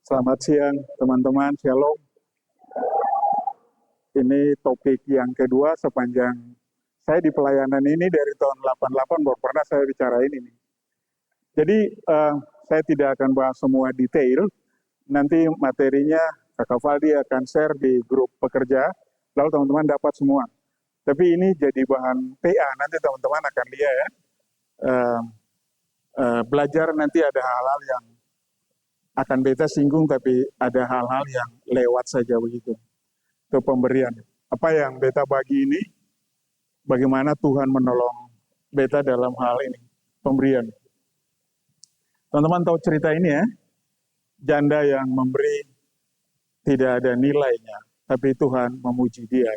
Selamat siang teman-teman, shalom. Ini topik yang kedua sepanjang saya di pelayanan ini dari tahun 88 baru pernah saya bicarain ini. Jadi saya tidak akan bahas semua detail, nanti materinya Kakak Faldi akan share di grup pekerja, lalu teman-teman dapat semua. Tapi ini jadi bahan PA, nanti teman-teman akan lihat ya. Belajar nanti ada hal-hal yang akan beta singgung, tapi ada hal-hal yang lewat saja begitu. Ke pemberian. Apa yang beta bagi ini, bagaimana Tuhan menolong beta dalam hal ini, pemberian. Teman-teman tahu cerita ini ya, janda yang memberi tidak ada nilainya, tapi Tuhan memuji dia.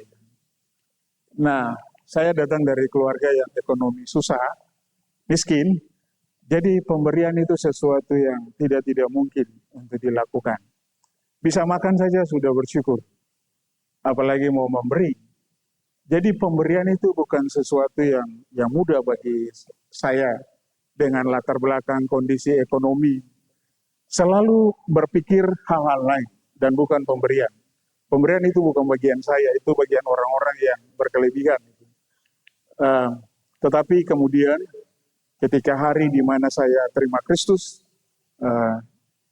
Nah, saya datang dari keluarga yang ekonomi susah, miskin, jadi pemberian itu sesuatu yang tidak mungkin untuk dilakukan. Bisa makan saja sudah bersyukur, apalagi mau memberi. Jadi pemberian itu bukan sesuatu yang mudah bagi saya dengan latar belakang kondisi ekonomi. Selalu berpikir hal-hal lain dan bukan pemberian. Pemberian itu bukan bagian saya, itu bagian orang-orang yang berkelebihan. Tetapi kemudian ketika hari di mana saya terima Kristus,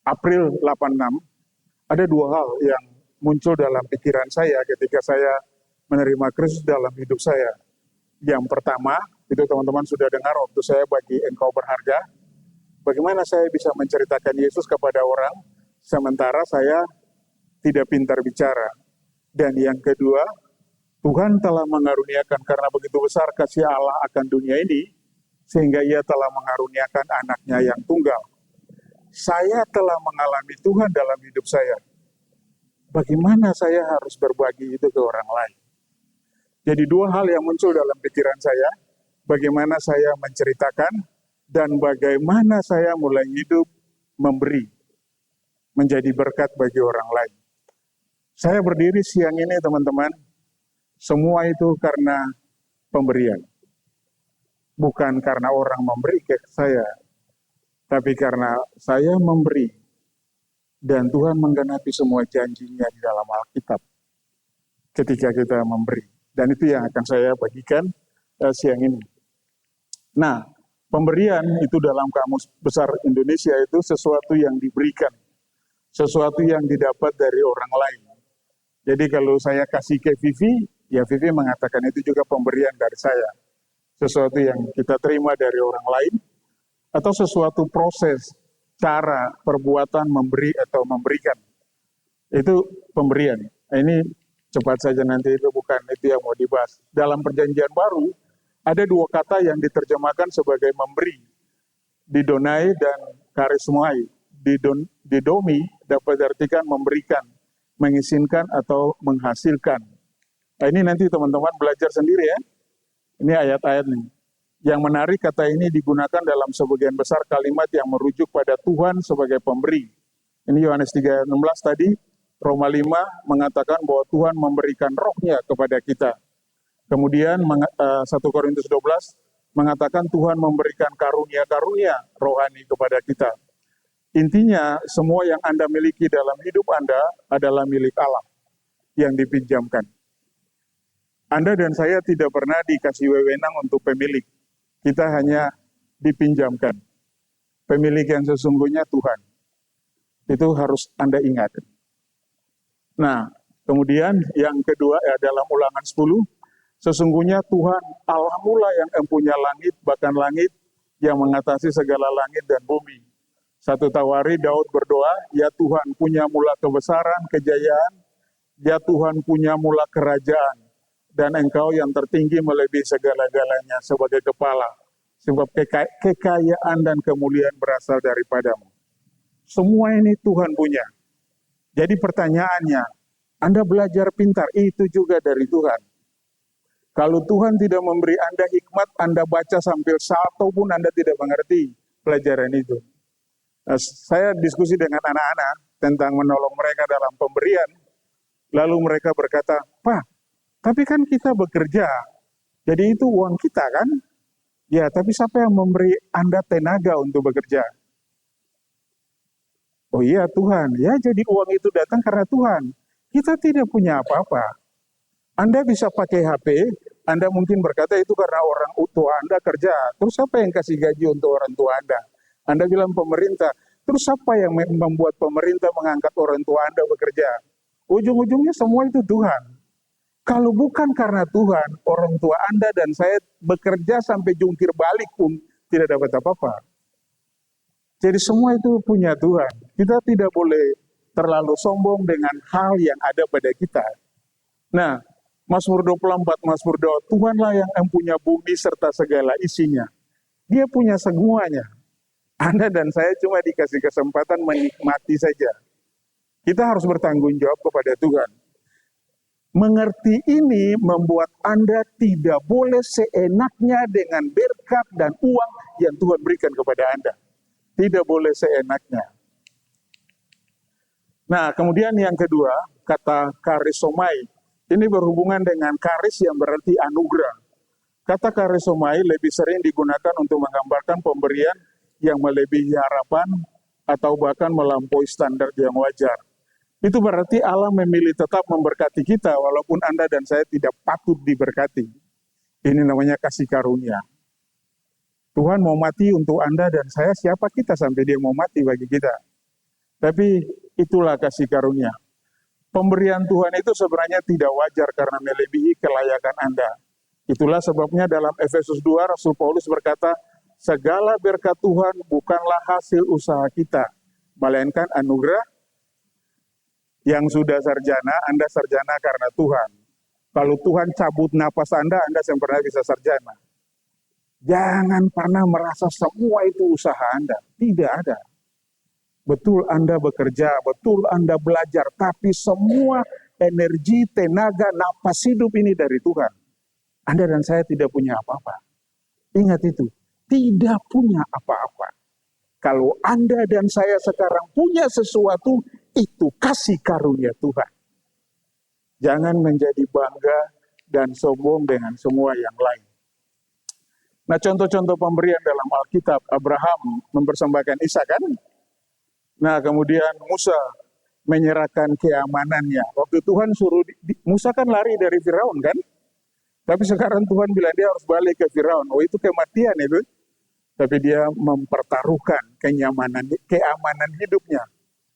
April 86, ada dua hal yang muncul dalam pikiran saya ketika saya menerima Kristus dalam hidup saya. Yang pertama, itu teman-teman sudah dengar waktu saya bagi engkau berharga, bagaimana saya bisa menceritakan Yesus kepada orang, sementara saya tidak pintar bicara. Dan yang kedua, Tuhan telah mengaruniakan karena begitu besar kasih Allah akan dunia ini, sehingga ia telah mengaruniakan anaknya yang tunggal. Saya telah mengalami Tuhan dalam hidup saya. Bagaimana saya harus berbagi itu ke orang lain? Jadi dua hal yang muncul dalam pikiran saya, bagaimana saya menceritakan dan bagaimana saya mulai hidup memberi, menjadi berkat bagi orang lain. Saya berdiri siang ini teman-teman, semua itu karena pemberian. Bukan karena orang memberi ke saya, tapi karena saya memberi dan Tuhan menggenapi semua janjinya di dalam Alkitab ketika kita memberi. Dan itu yang akan saya bagikan siang ini. Nah, pemberian itu dalam Kamus Besar Indonesia itu sesuatu yang diberikan, sesuatu yang didapat dari orang lain. Jadi kalau saya kasih ke Vivi, ya Vivi mengatakan itu juga pemberian dari saya. Sesuatu yang kita terima dari orang lain, atau sesuatu proses, cara, perbuatan memberi atau memberikan. Itu pemberian. Ini cepat saja nanti, itu bukan itu yang mau dibahas. Dalam perjanjian baru, ada dua kata yang diterjemahkan sebagai memberi. Didonai dan karismai. Didomi dapat diartikan memberikan, mengizinkan atau menghasilkan. Nah, ini nanti teman-teman belajar sendiri ya. Ini ayat-ayat nih. Yang menarik, kata ini digunakan dalam sebagian besar kalimat yang merujuk pada Tuhan sebagai pemberi. Ini Yohanes 3:16 tadi, Roma 5 mengatakan bahwa Tuhan memberikan rohnya kepada kita. Kemudian 1 Korintus 12 mengatakan Tuhan memberikan karunia-karunia rohani kepada kita. Intinya, semua yang Anda miliki dalam hidup Anda adalah milik Allah yang dipinjamkan. Anda dan saya tidak pernah dikasih wewenang untuk pemilik. Kita hanya dipinjamkan. Pemilik yang sesungguhnya Tuhan. Itu harus Anda ingat. Nah, kemudian yang kedua dalam Ulangan 10, sesungguhnya Tuhan Allah mula yang empunya langit, bahkan langit yang mengatasi segala langit dan bumi. 1 Tawari Daud berdoa, ya Tuhan punya mula kebesaran, kejayaan, ya Tuhan punya mula kerajaan, dan engkau yang tertinggi melebihi segala-galanya sebagai kepala, sebab kekayaan dan kemuliaan berasal daripadamu. Semua ini Tuhan punya. Jadi pertanyaannya, Anda belajar pintar, itu juga dari Tuhan. Kalau Tuhan tidak memberi Anda hikmat, Anda baca sambil satu pun Anda tidak mengerti pelajaran itu. Saya diskusi dengan anak-anak tentang menolong mereka dalam pemberian, lalu mereka berkata, Pak, tapi kan kita bekerja, jadi itu uang kita kan? Ya, tapi siapa yang memberi Anda tenaga untuk bekerja? Oh iya Tuhan, ya jadi uang itu datang karena Tuhan. Kita tidak punya apa-apa. Anda bisa pakai HP, Anda mungkin berkata itu karena orang tua Anda kerja. Terus siapa yang kasih gaji untuk orang tua Anda? Anda bilang pemerintah. Terus siapa yang membuat pemerintah mengangkat orang tua Anda bekerja? Ujung-ujungnya semua itu Tuhan. Kalau bukan karena Tuhan, orang tua Anda dan saya bekerja sampai jungkir balik pun tidak dapat apa-apa. Jadi semua itu punya Tuhan. Kita tidak boleh terlalu sombong dengan hal yang ada pada kita. Nah, Mazmur 24, Mazmur doa, Tuhanlah yang mempunyai bumi serta segala isinya. Dia punya semuanya. Anda dan saya cuma dikasih kesempatan menikmati saja. Kita harus bertanggung jawab kepada Tuhan. Mengerti ini membuat Anda tidak boleh seenaknya dengan berkat dan uang yang Tuhan berikan kepada Anda. Tidak boleh seenaknya. Nah, kemudian yang kedua, kata karisomai. Ini berhubungan dengan karis yang berarti anugerah. Kata karisomai lebih sering digunakan untuk menggambarkan pemberian yang melebihi harapan atau bahkan melampaui standar yang wajar. Itu berarti Allah memilih tetap memberkati kita walaupun Anda dan saya tidak patut diberkati. Ini namanya kasih karunia. Tuhan mau mati untuk Anda dan saya, siapa kita sampai dia mau mati bagi kita. Tapi itulah kasih karunia. Pemberian Tuhan itu sebenarnya tidak wajar karena melebihi kelayakan Anda. Itulah sebabnya dalam Efesus 2 Rasul Paulus berkata, segala berkat Tuhan bukanlah hasil usaha kita, melainkan anugerah yang sudah sarjana, Anda sarjana karena Tuhan. Kalau Tuhan cabut napas Anda sempurna bisa sarjana. Jangan pernah merasa semua itu usaha Anda. Tidak ada. Betul Anda bekerja, betul Anda belajar, tapi semua energi, tenaga, napas hidup ini dari Tuhan. Anda dan saya tidak punya apa-apa. Ingat itu, tidak punya apa-apa. Kalau Anda dan saya sekarang punya sesuatu, itu kasih karunia Tuhan. Jangan menjadi bangga dan sombong dengan semua yang lain. Nah, contoh-contoh pemberian dalam Alkitab, Abraham mempersembahkan Ishak kan? Nah, kemudian Musa menyerahkan keamanannya. Waktu Tuhan suruh, Musa kan lari dari Firaun kan? Tapi sekarang Tuhan bilang dia harus balik ke Firaun. Oh, itu kematian itu. Tapi dia mempertaruhkan keamanan hidupnya.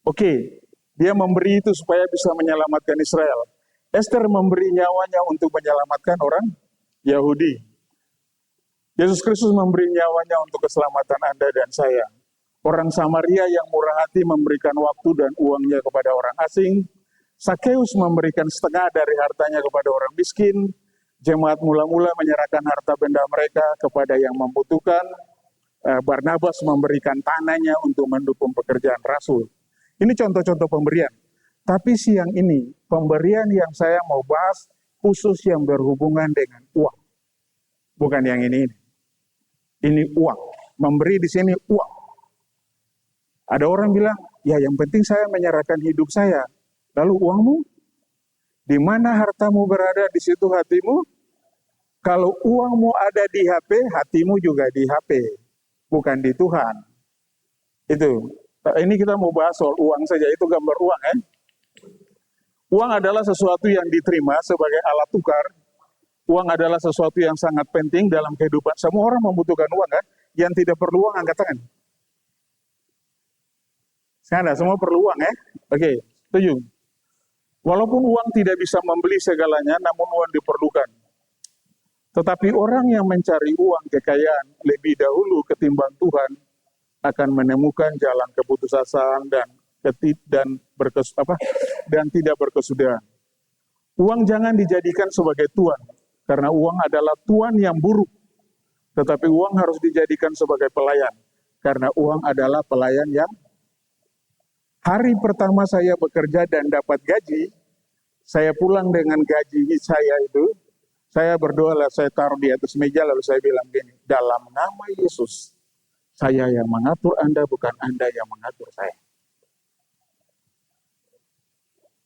Oke, dia memberi itu supaya bisa menyelamatkan Israel. Esther memberi nyawanya untuk menyelamatkan orang Yahudi. Yesus Kristus memberi nyawanya untuk keselamatan Anda dan saya. Orang Samaria yang murah hati memberikan waktu dan uangnya kepada orang asing. Sakeus memberikan setengah dari hartanya kepada orang miskin. Jemaat mula-mula menyerahkan harta benda mereka kepada yang membutuhkan. Barnabas memberikan tanahnya untuk mendukung pekerjaan rasul. Ini contoh-contoh pemberian. Tapi siang ini, pemberian yang saya mau bahas khusus yang berhubungan dengan uang. Bukan yang ini. Ini uang. Memberi di sini uang. Ada orang bilang, ya yang penting saya menyerahkan hidup saya. Lalu uangmu? Di mana hartamu berada, di situ hatimu? Kalau uangmu ada di HP, hatimu juga di HP. Bukan di Tuhan. Itu. Ini kita mau bahas soal uang saja. Itu gambar uang ya. Uang adalah sesuatu yang diterima sebagai alat tukar. Uang adalah sesuatu yang sangat penting dalam kehidupan. Semua orang membutuhkan uang kan? Yang tidak perlu uang, angkat tangan. Sekarang semua perlu uang ya? Oke, setuju. Walaupun uang tidak bisa membeli segalanya, namun uang diperlukan. Tetapi orang yang mencari uang kekayaan lebih dahulu ketimbang Tuhan akan menemukan jalan keputusasaan dan tidak berkesudahan. Uang jangan dijadikan sebagai tuan, karena uang adalah tuan yang buruk. Tetapi uang harus dijadikan sebagai pelayan, karena uang adalah pelayan yang hari pertama saya bekerja dan dapat gaji, saya pulang dengan gaji saya itu, saya berdoa, saya taruh di atas meja, lalu saya bilang gini, dalam nama Yesus, saya yang mengatur Anda, bukan Anda yang mengatur saya.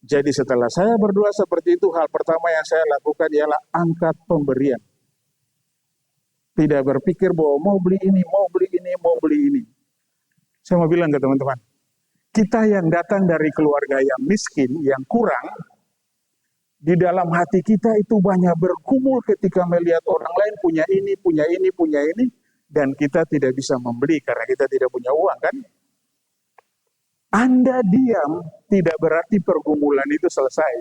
Jadi setelah saya berdoa seperti itu, hal pertama yang saya lakukan ialah angkat pemberian. Tidak berpikir bahwa mau beli ini, mau beli ini, mau beli ini. Saya mau bilang ke teman-teman, Kita yang datang dari keluarga yang miskin, yang kurang, di dalam hati kita itu banyak bergumul ketika melihat orang lain punya ini, punya ini, punya ini, dan kita tidak bisa membeli karena kita tidak punya uang, kan? Anda diam tidak berarti pergumulan itu selesai.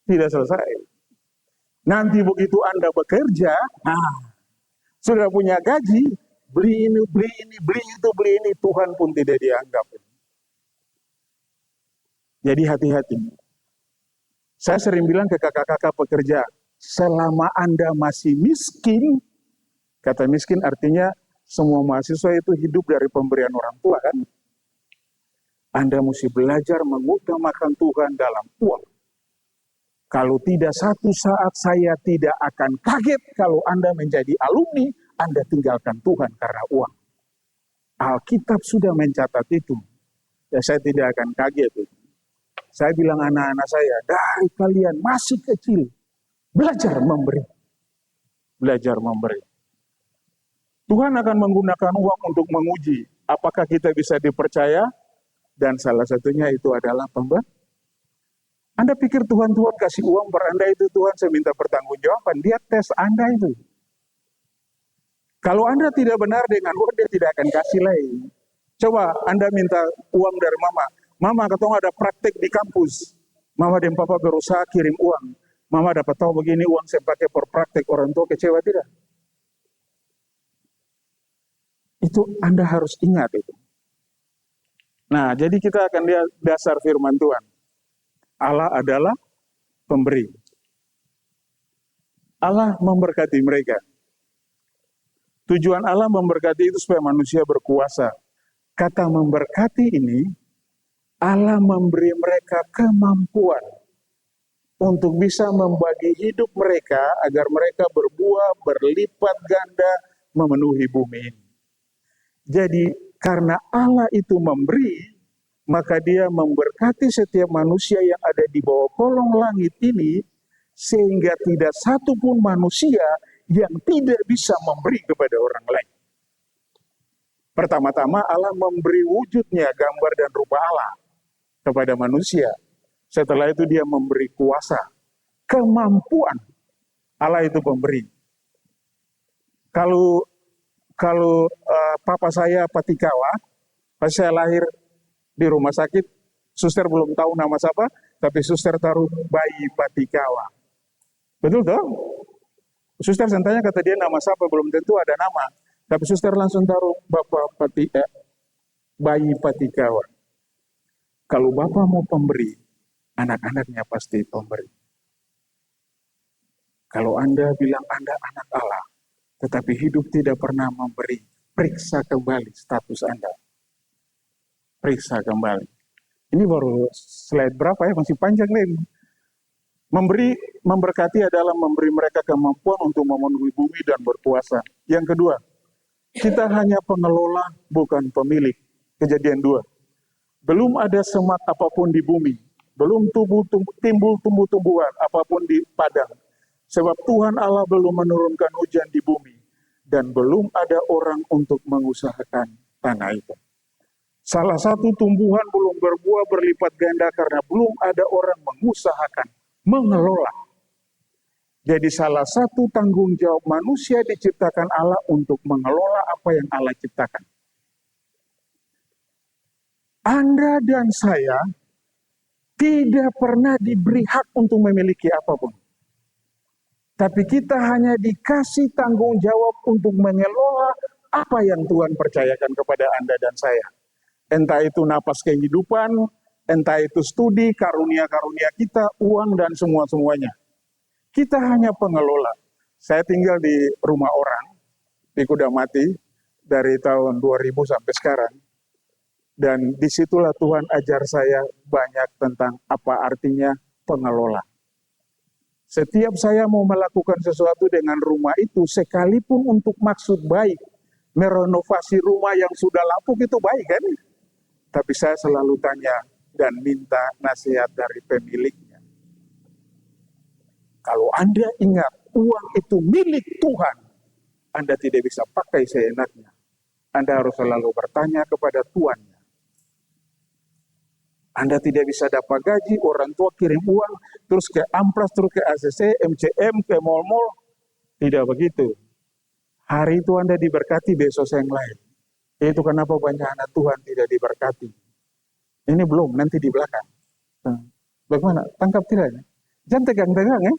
Tidak selesai. Nanti begitu Anda bekerja, sudah punya gaji, beli ini, beli ini, beli itu, beli ini, Tuhan pun tidak dianggap. Jadi hati-hati. Saya sering bilang ke kakak-kakak pekerja, selama Anda masih miskin, kata miskin artinya semua mahasiswa itu hidup dari pemberian orang tua, kan? Anda mesti belajar mengutamakan Tuhan dalam uang. Kalau tidak, satu saat saya tidak akan kaget kalau Anda menjadi alumni, Anda tinggalkan Tuhan karena uang. Alkitab sudah mencatat itu. Ya, saya tidak akan kaget itu. Saya bilang anak-anak saya, dari kalian masih kecil, belajar memberi. Belajar memberi. Tuhan akan menggunakan uang untuk menguji apakah kita bisa dipercaya, dan salah satunya itu adalah pemberi. Anda pikir Tuhan kasih uang per Anda itu Tuhan saya minta pertanggungjawaban, dia tes Anda itu. Kalau Anda tidak benar dengan uang, dia tidak akan kasih lagi. Coba Anda minta uang dari mama. Mama ketemu ada praktek di kampus. Mama dan papa berusaha kirim uang. Mama dapat tahu begini uang saya pakai per praktek, orang tua kecewa tidak? Itu Anda harus ingat itu. Nah, jadi kita akan lihat dasar firman Tuhan. Allah adalah pemberi. Allah memberkati mereka. Tujuan Allah memberkati itu supaya manusia berkuasa. Kata memberkati ini, Allah memberi mereka kemampuan untuk bisa membagi hidup mereka agar mereka berbuah, berlipat ganda, memenuhi bumi ini. Jadi karena Allah itu memberi, maka dia memberkati setiap manusia yang ada di bawah kolong langit ini, sehingga tidak satu pun manusia yang tidak bisa memberi kepada orang lain. Pertama-tama Allah memberi wujudnya, gambar dan rupa Allah kepada manusia. Setelah itu dia memberi kuasa, kemampuan. Allah itu pemberi. Kalau papa saya Patikawa, pas saya lahir di rumah sakit, suster belum tahu nama siapa, tapi suster taruh bayi Patikawa. Betul toh? Suster sentanya kata dia nama siapa, belum tentu ada nama. Tapi suster langsung taruh bayi Patikawa. Kalau Bapak mau pemberi, anak-anaknya pasti pemberi. Kalau Anda bilang Anda anak Allah, tetapi hidup tidak pernah memberi, periksa kembali status Anda. Periksa kembali. Ini baru slide berapa ya, masih panjang nih. Memberi, memberkati adalah memberi mereka kemampuan untuk memenuhi bumi dan berkuasa. Yang kedua, kita hanya pengelola, bukan pemilik. Kejadian 2. Belum ada semak apapun di bumi. Belum timbul tumbuh-tumbuhan apapun di padang. Sebab Tuhan Allah belum menurunkan hujan di bumi. Dan belum ada orang untuk mengusahakan tanah itu. Salah satu tumbuhan belum berbuah berlipat ganda karena belum ada orang mengusahakan, mengelola. Jadi salah satu tanggung jawab manusia diciptakan Allah untuk mengelola apa yang Allah ciptakan. Anda dan saya tidak pernah diberi hak untuk memiliki apapun. Tapi kita hanya dikasih tanggung jawab untuk mengelola apa yang Tuhan percayakan kepada Anda dan saya. Entah itu napas kehidupan, entah itu studi, karunia-karunia kita, uang, dan semua-semuanya. Kita hanya pengelola. Saya tinggal di rumah orang, di Kudamati, dari tahun 2000 sampai sekarang. Dan disitulah Tuhan ajar saya banyak tentang apa artinya pengelola. Setiap saya mau melakukan sesuatu dengan rumah itu, sekalipun untuk maksud baik, merenovasi rumah yang sudah lapuk itu baik kan? Tapi saya selalu tanya dan minta nasihat dari pemiliknya. Kalau Anda ingat uang itu milik Tuhan, Anda tidak bisa pakai seenaknya. Anda harus selalu bertanya kepada tuannya. Anda tidak bisa dapat gaji, orang tua kirim uang, terus ke Amplas, terus ke ACC, MCM, ke mall-mall. Tidak begitu. Hari itu Anda diberkati, besok yang lain. Itu kenapa banyak anak Tuhan tidak diberkati. Ini belum, nanti di belakang. Bagaimana? Tangkap tidak? Jangan tegang-tegang ya.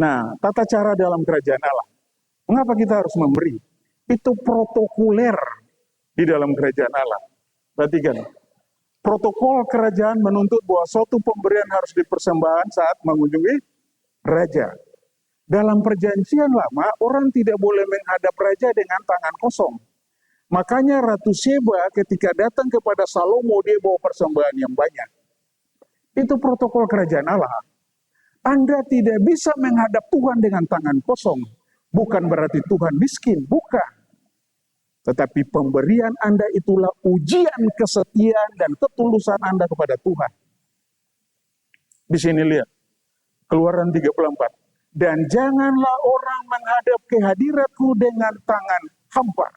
Nah, tata cara dalam kerajaan Allah. Mengapa kita harus memberi? Itu protokoler di dalam kerajaan Allah. Perhatikan, protokol kerajaan menuntut bahwa suatu pemberian harus dipersembahkan saat mengunjungi raja. Dalam perjanjian lama, orang tidak boleh menghadap raja dengan tangan kosong. Makanya Ratu Sheba ketika datang kepada Salomo, dia bawa persembahan yang banyak. Itu protokol kerajaan Allah. Anda tidak bisa menghadap Tuhan dengan tangan kosong. Bukan berarti Tuhan miskin, bukan. Tetapi pemberian Anda itulah ujian kesetiaan dan ketulusan Anda kepada Tuhan. Di sini lihat, Keluaran 34. Dan janganlah orang menghadap kehadiratku dengan tangan hampa.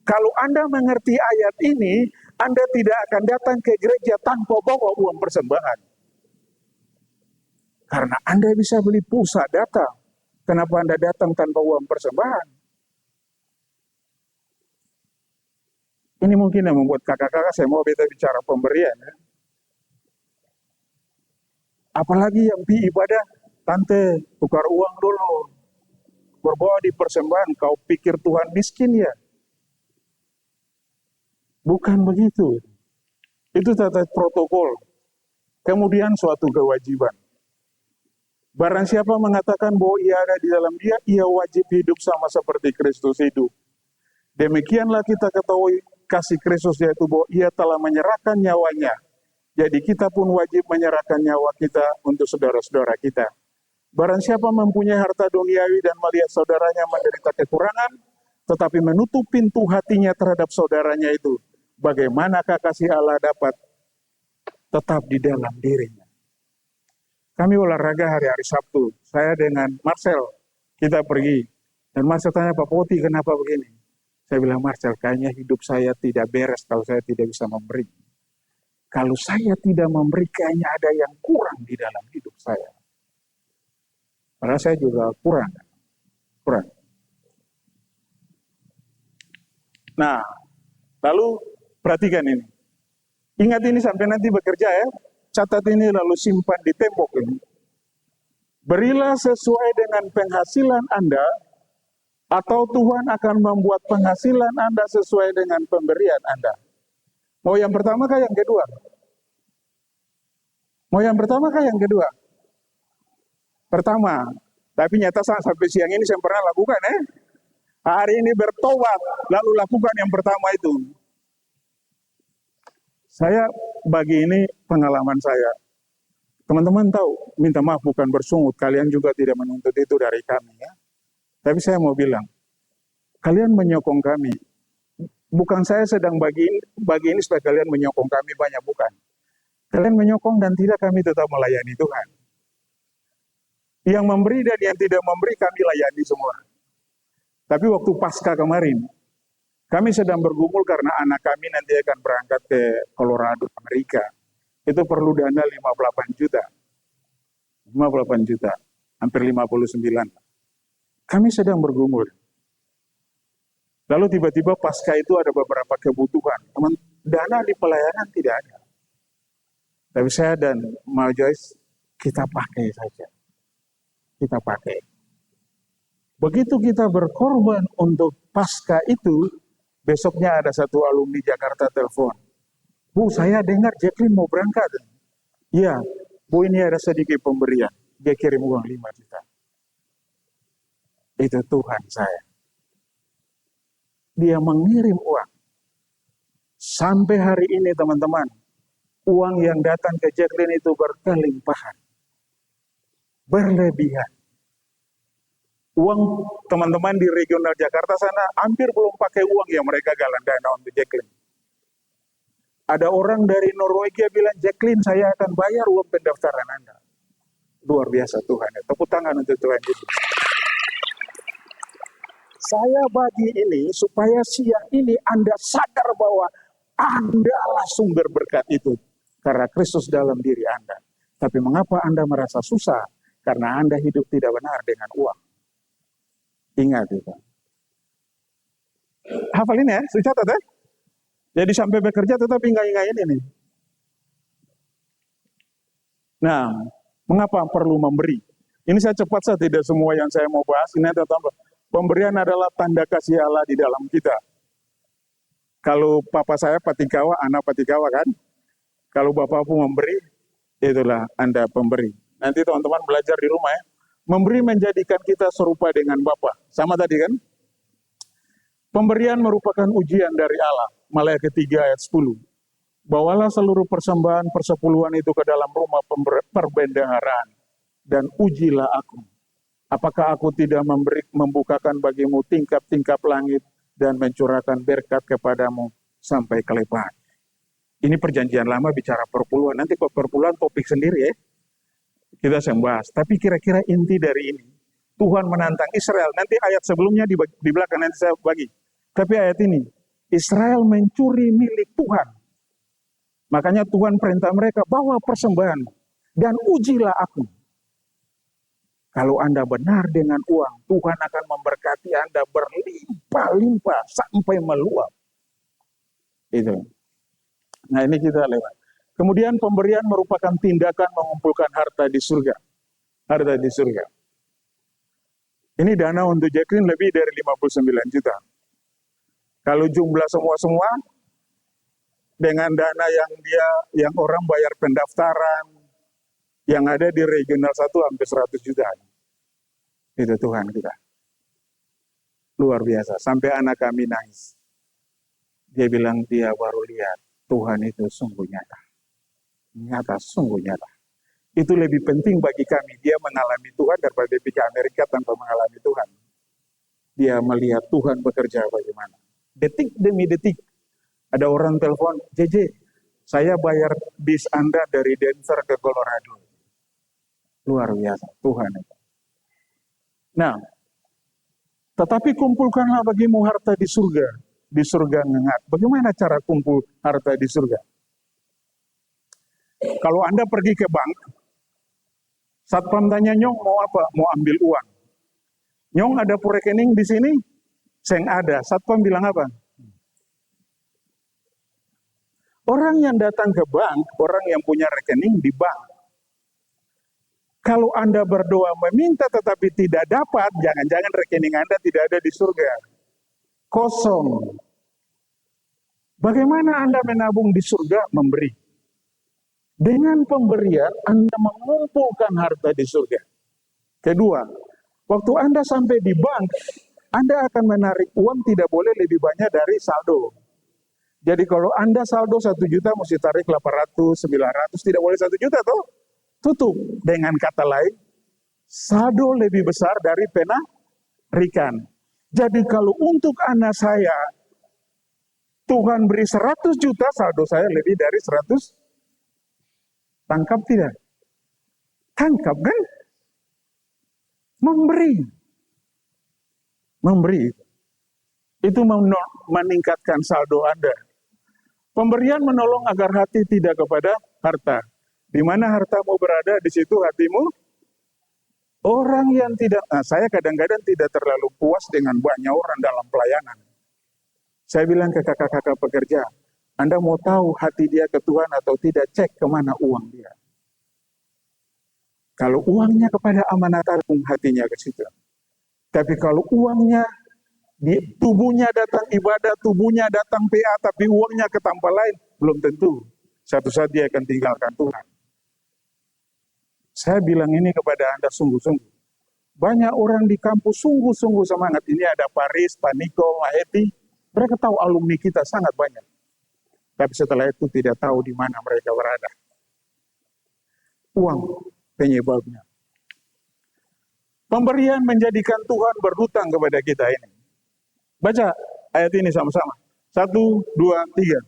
Kalau Anda mengerti ayat ini, Anda tidak akan datang ke gereja tanpa bawa uang persembahan. Karena Anda bisa beli pulsa datang. Kenapa Anda datang tanpa uang persembahan? Ini mungkin yang membuat kakak-kakak saya mau bicara pemberian. Ya. Apalagi yang pi ibadah, tante tukar uang dulu. Berbawa di persembahan, kau pikir Tuhan miskin ya? Bukan begitu. Itu tata protokol. Kemudian suatu kewajiban. Barang siapa mengatakan bahwa ia ada di dalam dia, ia wajib hidup sama seperti Kristus hidup. Demikianlah kita ketahui kasih Kristus, yaitu bahwa ia telah menyerahkan nyawanya. Jadi kita pun wajib menyerahkan nyawa kita untuk saudara-saudara kita. Barang siapa mempunyai harta duniawi dan melihat saudaranya menderita kekurangan, tetapi menutup pintu hatinya terhadap saudaranya itu, bagaimanakah kasih Allah dapat tetap di dalam dirinya? Kami olahraga hari-hari Sabtu. Saya dengan Marcel, kita pergi. Dan Marcel tanya, Pak Poti, kenapa begini? Saya bilang, Marcel, kayaknya hidup saya tidak beres kalau saya tidak bisa memberi. Kalau saya tidak memberi, kayaknya ada yang kurang di dalam hidup saya. Padahal saya juga kurang. Nah, lalu perhatikan ini. Ingat ini sampai nanti bekerja ya. Catat ini lalu simpan di tembok ini. Berilah sesuai dengan penghasilan Anda, atau Tuhan akan membuat penghasilan Anda sesuai dengan pemberian Anda. Mau yang pertama kah yang kedua? Mau yang pertama kah yang kedua? Pertama. Tapi nyata sampai siang ini saya pernah lakukan ya. Hari ini bertobat, lalu lakukan yang pertama itu. Saya bagi ini pengalaman saya. Teman-teman tahu, minta maaf bukan bersungut, kalian juga tidak menuntut itu dari kami ya. Tapi saya mau bilang, kalian menyokong kami. Bukan saya sedang bagi ini supaya kalian menyokong kami banyak, bukan. Kalian menyokong dan tidak, kami tetap melayani Tuhan. Yang memberi dan yang tidak memberi kami layani semua. Tapi waktu Paskah kemarin, kami sedang bergumul karena anak kami nanti akan berangkat ke Colorado, Amerika. Itu perlu dana 58 juta. 58 juta, hampir 59. Kami sedang bergumul. Lalu tiba-tiba pasca itu ada beberapa kebutuhan. Dana di pelayanan tidak ada. Tapi saya dan Ma Joyce, kita pakai saja. Kita pakai. Begitu kita berkorban untuk pasca itu, besoknya ada satu alumni Jakarta telepon. Bu, saya dengar Jacqueline mau berangkat. Iya, Bu, ini ada sedikit pemberian. Dia kirim uang 5 juta. Itu Tuhan saya. Dia mengirim uang. Sampai hari ini teman-teman, uang yang datang ke Jacqueline itu berkelimpahan. Berlebihan. Uang teman-teman di regional Jakarta sana hampir belum pakai uang yang mereka galang dana untuk Jacqueline. Ada orang dari Norwegia bilang, Jacqueline, saya akan bayar uang pendaftaran Anda. Luar biasa Tuhan. Tepuk tangan untuk Tuhan Yesus. Saya bagi ini supaya siang ini Anda sadar bahwa Anda adalah sumber berkat itu. Karena Kristus dalam diri Anda. Tapi mengapa Anda merasa susah? Karena Anda hidup tidak benar dengan uang. Ingat itu. Hafal ini ya, saya catat ya. Jadi sampai bekerja tetapi ingat-ingat ini. Nah, mengapa perlu memberi? Ini saya cepat saja, tidak semua yang saya mau bahas. Ini ada tambah. Pemberian adalah tanda kasih Allah di dalam kita. Kalau papa saya patikawa, anak patikawa kan? Kalau bapakku memberi, itulah Anda pemberi. Nanti teman-teman belajar di rumah ya. Memberi menjadikan kita serupa dengan Bapa. Sama tadi kan? Pemberian merupakan ujian dari Allah. Maleakhi 3 ayat 10. Bawalah seluruh persembahan persepuluhan itu ke dalam rumah perbendaharaan dan ujilah aku. Apakah aku tidak membukakan bagimu tingkap-tingkap langit dan mencurahkan berkat kepadamu sampai ke lebat. Ini perjanjian lama bicara perpuluhan. Nanti kok perpuluhan topik sendiri ya. Kita bahas. Tapi kira-kira inti dari ini. Tuhan menantang Israel. Nanti ayat sebelumnya di belakang nanti saya bagi. Tapi ayat ini. Israel mencuri milik Tuhan. Makanya Tuhan perintah mereka bawa persembahan. Dan ujilah aku. Kalau Anda benar dengan uang, Tuhan akan memberkati Anda berlimpah-limpah sampai meluap. Itu. Nah ini kita lewat. Kemudian pemberian merupakan tindakan mengumpulkan harta di surga. Harta di surga. Ini dana untuk Jacqueline lebih dari 59 juta. Kalau jumlah semua dengan dana yang orang bayar pendaftaran, yang ada di regional 1 hampir 100 juta. Itu Tuhan kita. Luar biasa. Sampai anak kami nangis. Dia bilang dia baru lihat Tuhan itu sungguh nyata. Nyata, sungguh nyata. Itu lebih penting bagi kami. Dia mengalami Tuhan daripada dia pergi ke Amerika tanpa mengalami Tuhan. Dia melihat Tuhan bekerja bagaimana. Detik demi detik. Ada orang telepon, JJ, saya bayar bis Anda dari Denver ke Colorado. Luar biasa, Tuhan itu. Nah, tetapi kumpulkanlah bagimu harta di surga. Di surga ngengat. Bagaimana cara kumpul harta di surga? Kalau Anda pergi ke bank, satpam tanya, Nyong mau apa? Mau ambil uang. Nyong ada rekening di sini? Seng ada. Satpam bilang apa? Orang yang datang ke bank, orang yang punya rekening di bank. Kalau Anda berdoa meminta tetapi tidak dapat, jangan-jangan rekening Anda tidak ada di surga. Kosong. Bagaimana Anda menabung di surga? Memberi. Dengan pemberian, Anda mengumpulkan harta di surga. Kedua, waktu Anda sampai di bank, Anda akan menarik uang tidak boleh lebih banyak dari saldo. Jadi kalau Anda saldo 1 juta, mesti tarik 800, 900, tidak boleh 1 juta toh. Tutup. Dengan kata lain, saldo lebih besar dari penarikan. Jadi kalau untuk anak saya, Tuhan beri 100 juta, saldo saya lebih dari 100. Tangkap tidak? Tangkap kan? Memberi. Memberi. Itu meningkatkan saldo Anda. Pemberian menolong agar hati tidak kepada harta. Di mana hartamu berada, di situ hatimu. Orang yang tidak, saya kadang-kadang tidak terlalu puas dengan banyak orang dalam pelayanan. Saya bilang ke kakak-kakak pekerja, Anda mau tahu hati dia ke Tuhan atau tidak, cek kemana uang dia. Kalau uangnya kepada amanat agung, hatinya ke situ. Tapi kalau uangnya, tubuhnya datang ibadah, tubuhnya datang PA, tapi uangnya ke tempat lain, belum tentu. Satu saat dia akan tinggalkan Tuhan. Saya bilang ini kepada Anda sungguh-sungguh. Banyak orang di kampus sungguh-sungguh semangat. Ini ada Paris, Pak Niko, Maheti. Mereka tahu alumni kita sangat banyak. Tapi setelah itu tidak tahu di mana mereka berada. Uang penyebabnya. Pemberian menjadikan Tuhan berhutang kepada kita ini. Baca ayat ini sama-sama. 1, 2, 3.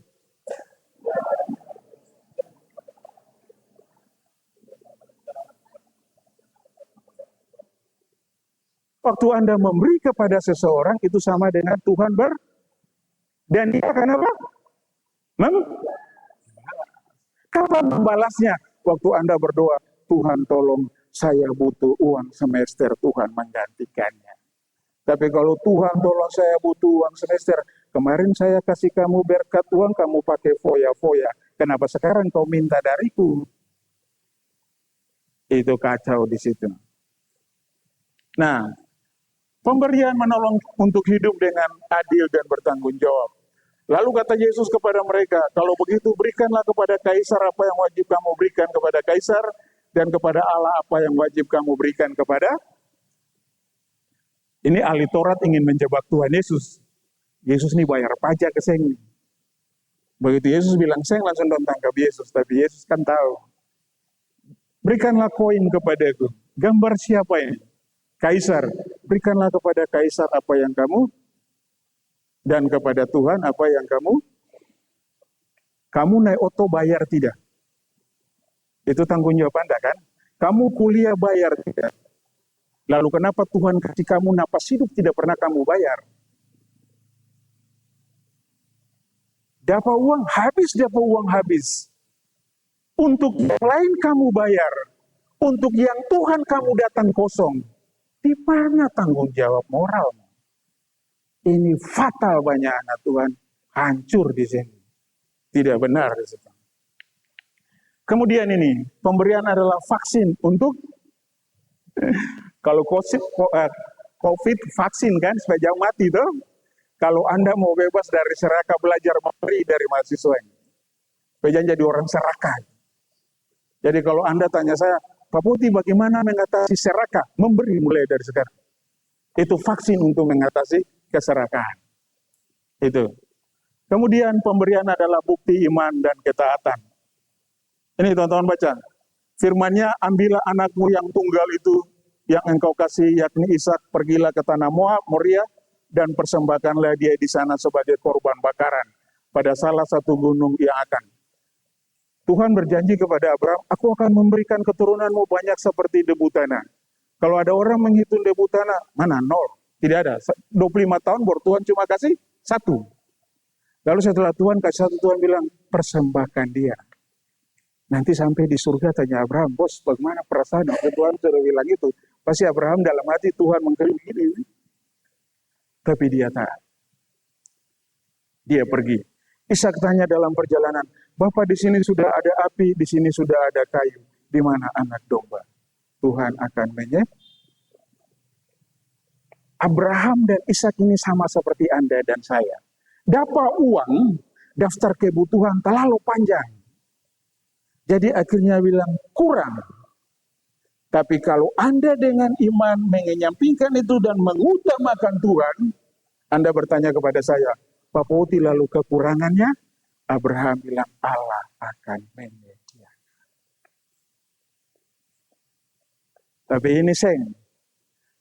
Waktu Anda memberi kepada seseorang, itu sama dengan Tuhan dan dia akan apa? Kapan membalasnya? Waktu Anda berdoa, Tuhan tolong saya butuh uang semester, Tuhan menggantikannya. Tapi kalau Tuhan tolong saya butuh uang semester, kemarin saya kasih kamu berkat uang, kamu pakai foya-foya. Kenapa sekarang kau minta dariku? Itu kacau di situ. Nah, pemberian menolong untuk hidup dengan adil dan bertanggung jawab. Lalu kata Yesus kepada mereka, kalau begitu berikanlah kepada Kaisar apa yang wajib kamu berikan kepada Kaisar, dan kepada Allah apa yang wajib kamu berikan kepada. Ini ahli Taurat ingin menjebak Tuhan Yesus. Yesus ini bayar pajak ke Seng. Begitu Yesus bilang Seng, langsung tangkap Yesus. Tapi Yesus kan tahu. Berikanlah koin kepadaku. Gambar siapa ini? Kaisar. Berikanlah kepada Kaisar apa yang kamu, dan kepada Tuhan apa yang kamu naik oto bayar tidak? Itu tanggung jawab Anda kan? Kamu kuliah bayar tidak? Lalu kenapa Tuhan kasih kamu napas hidup tidak pernah kamu bayar? Dapat uang habis. Untuk yang lain kamu bayar. Untuk yang Tuhan kamu datang kosong. Di mana tanggung jawab moralmu? Ini fatal, banyak anak Tuhan hancur di sini. Tidak benar di situ. Kemudian ini, pemberian adalah vaksin untuk kalau COVID vaksin kan supaya jangan mati tuh. Kalau Anda mau bebas dari serakah, belajar memberi dari mahasiswa ini. Supaya jadi orang serakah. Jadi kalau Anda tanya saya, Pak Putih bagaimana mengatasi serakah? Memberi mulai dari sekarang. Itu vaksin untuk mengatasi keserakahan. Itu. Kemudian pemberian adalah bukti iman dan ketaatan. Ini teman-teman baca. Firman-Nya, ambillah anakmu yang tunggal itu, yang engkau kasih, yakni Ishak, pergilah ke tanah Moab, Moria, dan persembahkanlah dia di sana sebagai korban bakaran pada salah satu gunung yang akan. Tuhan berjanji kepada Abraham, aku akan memberikan keturunanmu banyak seperti debu tanah. Kalau ada orang menghitung debu tanah, mana? 0. Tidak ada. 25 tahun baru Tuhan cuma kasih 1. Lalu setelah Tuhan kasih 1, Tuhan bilang, persembahkan dia. Nanti sampai di surga tanya Abraham, bos bagaimana perasaan? Waktu Tuhan sudah bilang itu. Pasti Abraham dalam hati Tuhan mengklaim ini. Tapi dia taat. Dia pergi. Ishak tanya dalam perjalanan, Bapak di sini sudah ada api, di sini sudah ada kayu. Di mana anak domba? Tuhan akan Abraham dan Ishak ini sama seperti Anda dan saya. Dapat uang, daftar kebutuhan terlalu panjang. Jadi akhirnya bilang kurang. Tapi kalau Anda dengan iman mengenyampingkan itu dan mengutamakan Tuhan, Anda bertanya kepada saya, Pak Putih lalu kekurangannya? Abraham bilang Allah akan menyediakan. Tapi ini Seng.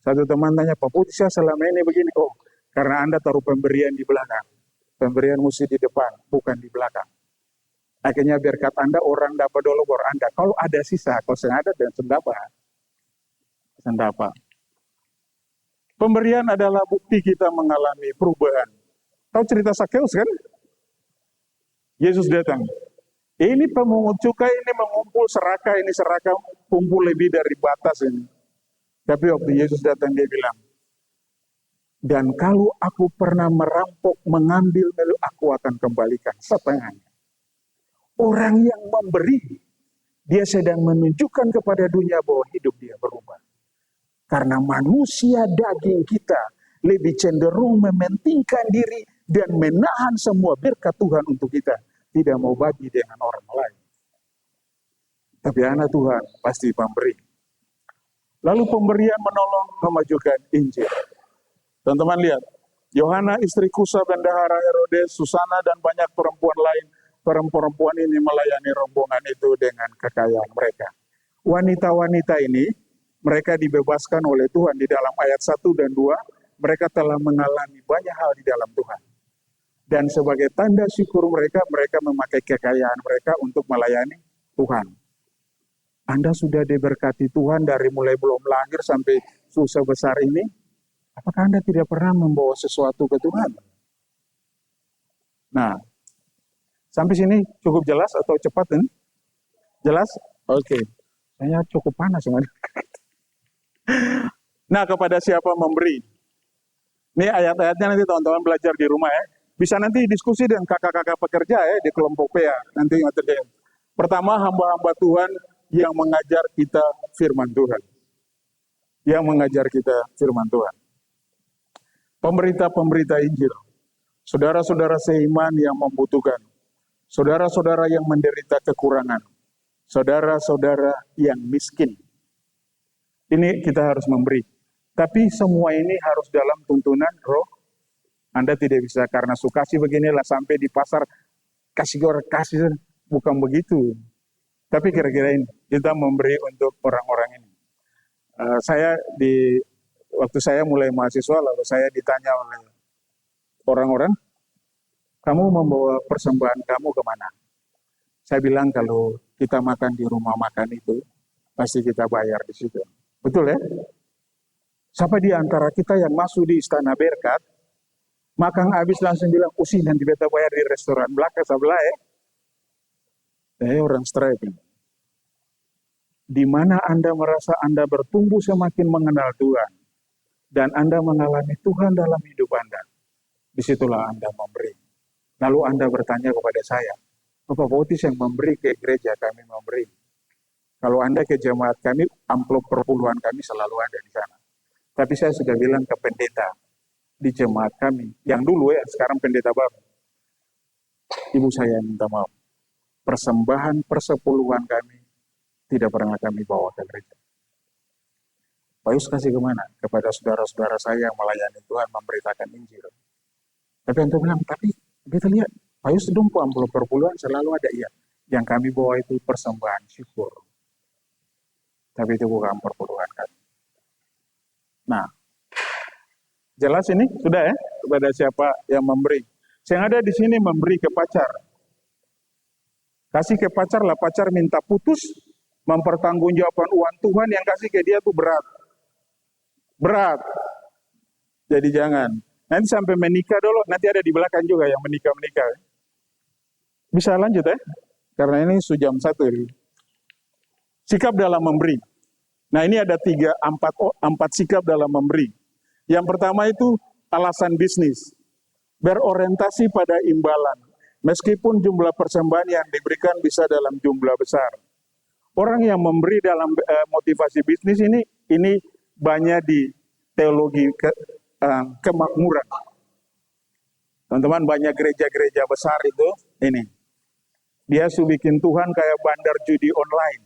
Satu teman tanya, Pak Putih saya selama ini begini. Oh, karena Anda taruh pemberian di belakang. Pemberian mesti di depan, bukan di belakang. Akhirnya berkat Anda orang dapat dulu baru Anda. Kalau ada sisa, kalau sengaja dan sendapat. Pemberian adalah bukti kita mengalami perubahan. Tahu cerita Sakeus kan? Yesus datang. Ini pemungut cukai ini mengumpul serakah, ini serakah kumpul lebih dari batas ini. Tapi waktu Yesus datang dia bilang, dan kalau aku pernah merampok, mengambil, aku akan kembalikan setengahnya. Orang yang memberi, dia sedang menunjukkan kepada dunia bahwa hidup dia berubah. Karena manusia daging kita lebih cenderung mementingkan diri dan menahan semua berkat Tuhan untuk kita. Tidak mau bagi dengan orang lain. Tapi anak Tuhan pasti memberi. Lalu pemberian menolong memajukan Injil. Teman-teman lihat, Yohana istri Kusa bendahara Herodes, Susana dan banyak perempuan lain. Perempuan ini melayani rombongan itu dengan kekayaan mereka. Wanita-wanita ini, mereka dibebaskan oleh Tuhan di dalam ayat 1 dan 2. Mereka telah mengalami banyak hal di dalam Tuhan. Dan sebagai tanda syukur mereka memakai kekayaan mereka untuk melayani Tuhan. Anda sudah diberkati Tuhan dari mulai belum lahir sampai sebesar ini. Apakah Anda tidak pernah membawa sesuatu ke Tuhan? Nah, sampai sini cukup jelas atau cepat ini? Jelas? Oke. Saya cukup panas. Nah, kepada siapa memberi? Ini ayat-ayatnya nanti teman-teman belajar di rumah ya. Bisa nanti diskusi dengan kakak-kakak pekerja ya di kelompok PA. Nanti ngerti. Pertama, hamba-hamba Tuhan yang mengajar kita firman Tuhan. Yang mengajar kita firman Tuhan. Pemberita-pemberita Injil. Saudara-saudara seiman yang membutuhkan. Saudara-saudara yang menderita kekurangan. Saudara-saudara yang miskin. Ini kita harus memberi. Tapi semua ini harus dalam tuntunan roh. Anda tidak bisa karena sukasi beginilah sampai di pasar kasih orang kasih, bukan begitu. Tapi kira-kira ini kita memberi untuk orang-orang ini. Waktu saya mulai mahasiswa lalu saya ditanya oleh orang-orang, kamu membawa persembahan kamu kemana? Saya bilang kalau kita makan di rumah makan itu pasti kita bayar di situ. Betul ya? Siapa di antara kita yang masuk di Istana Berkat, makan habis langsung bilang, usin nanti beta bayar di restoran belakang sebelah ya. Saya orang strike. Di mana Anda merasa Anda bertumbuh semakin mengenal Tuhan, dan Anda mengalami Tuhan dalam hidup Anda, disitulah Anda memberi. Lalu Anda bertanya kepada saya, Bapak Bautis yang memberi ke gereja, kami memberi. Kalau Anda ke jemaat kami, amplop perpuluhan kami selalu ada di sana. Tapi saya sudah bilang ke pendeta di jemaat kami, yang dulu ya, sekarang pendeta baru. Ibu saya minta maaf, persembahan persepuluhan kami tidak pernah kami bawa ke gereja. Pak Yus kasih kemana? Kepada saudara-saudara saya yang melayani Tuhan, memberitakan Injil. Tapi Anda bilang, tapi kita lihat, Pak Yus dumpu amplop perpuluhan selalu ada. Iya, yang kami bawa itu persembahan syukur. Tapi itu bukan perpuluhan kami. Nah, jelas ini sudah ya kepada siapa yang memberi. Yang ada di sini memberi ke pacar. Kasih ke pacar lah, pacar minta putus, mempertanggungjawabkan uang Tuhan yang kasih ke dia tuh berat. Berat. Jadi jangan. Nanti sampai menikah dulu, nanti ada di belakang juga yang menikah-menikah. Bisa lanjut ya? Karena ini sudah jam 1. Sikap dalam memberi. Nah ini ada 4 sikap dalam memberi. Yang pertama itu alasan bisnis. Berorientasi pada imbalan. Meskipun jumlah persembahan yang diberikan bisa dalam jumlah besar. Orang yang memberi dalam motivasi bisnis ini banyak di teologi kemakmuran. Teman-teman, banyak gereja-gereja besar itu ini. Dia bikin Tuhan kayak bandar judi online.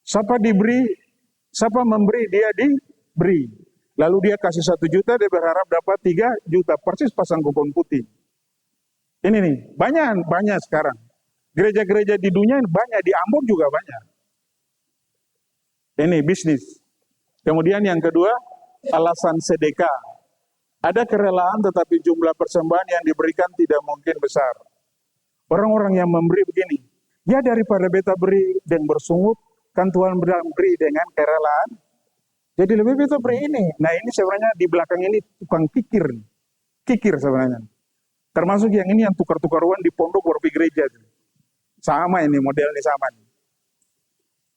Siapa memberi, dia diberi. Lalu dia kasih 1 juta, dia berharap dapat 3 juta. Persis pasang kupon putih. Ini nih, banyak sekarang. Gereja-gereja di dunia banyak, di Ambon juga banyak. Ini bisnis. Kemudian yang kedua, alasan sedekah. Ada kerelaan tetapi jumlah persembahan yang diberikan tidak mungkin besar. Orang-orang yang memberi begini, ya daripada beta beri dan bersungut, kan Tuhan beri dengan kerelaan. Jadi lebih beta beri ini. Nah ini sebenarnya di belakang ini tukang kikir sebenarnya. Termasuk yang ini yang tukar-tukar uang di pondok warpi gereja. Sama ini, model ini sama.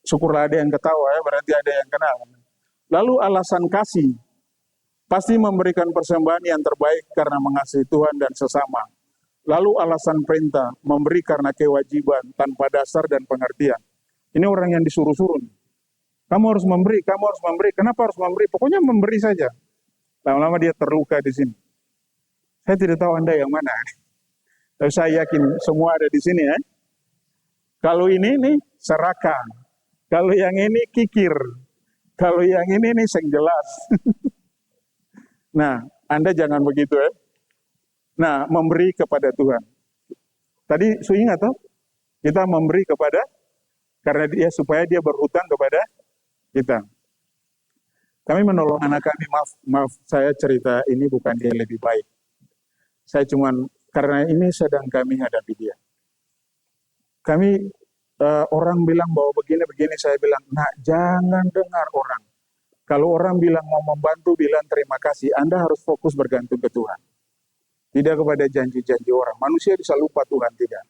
Syukurlah ada yang ketawa ya, berarti ada yang kenal. Lalu alasan kasih. Pasti memberikan persembahan yang terbaik karena mengasihi Tuhan dan sesama. Lalu alasan perintah, memberi karena kewajiban, tanpa dasar dan pengertian. Ini orang yang disuruh-suruh. Kamu harus memberi, kamu harus memberi. Kenapa harus memberi? Pokoknya memberi saja. Lama-lama dia terluka di sini. Saya tidak tahu Anda yang mana. Tapi saya yakin semua ada di sini ya. Kalau ini nih serakah. Kalau yang ini kikir. Kalau yang ini nih seng jelas. Nah, Anda jangan begitu ya. Nah, memberi kepada Tuhan. Tadi ingat toh? Kita memberi kepada karena dia supaya dia berhutang kepada kita. Kami menolong anak kami, maaf saya cerita ini bukan dia lebih baik. Saya cuman karena ini sedang kami hadapi dia. Kami orang bilang bahwa begini, saya bilang, nah jangan dengar orang. Kalau orang bilang mau membantu, bilang terima kasih, Anda harus fokus bergantung ke Tuhan. Tidak kepada janji-janji orang. Manusia bisa lupa, Tuhan tidak.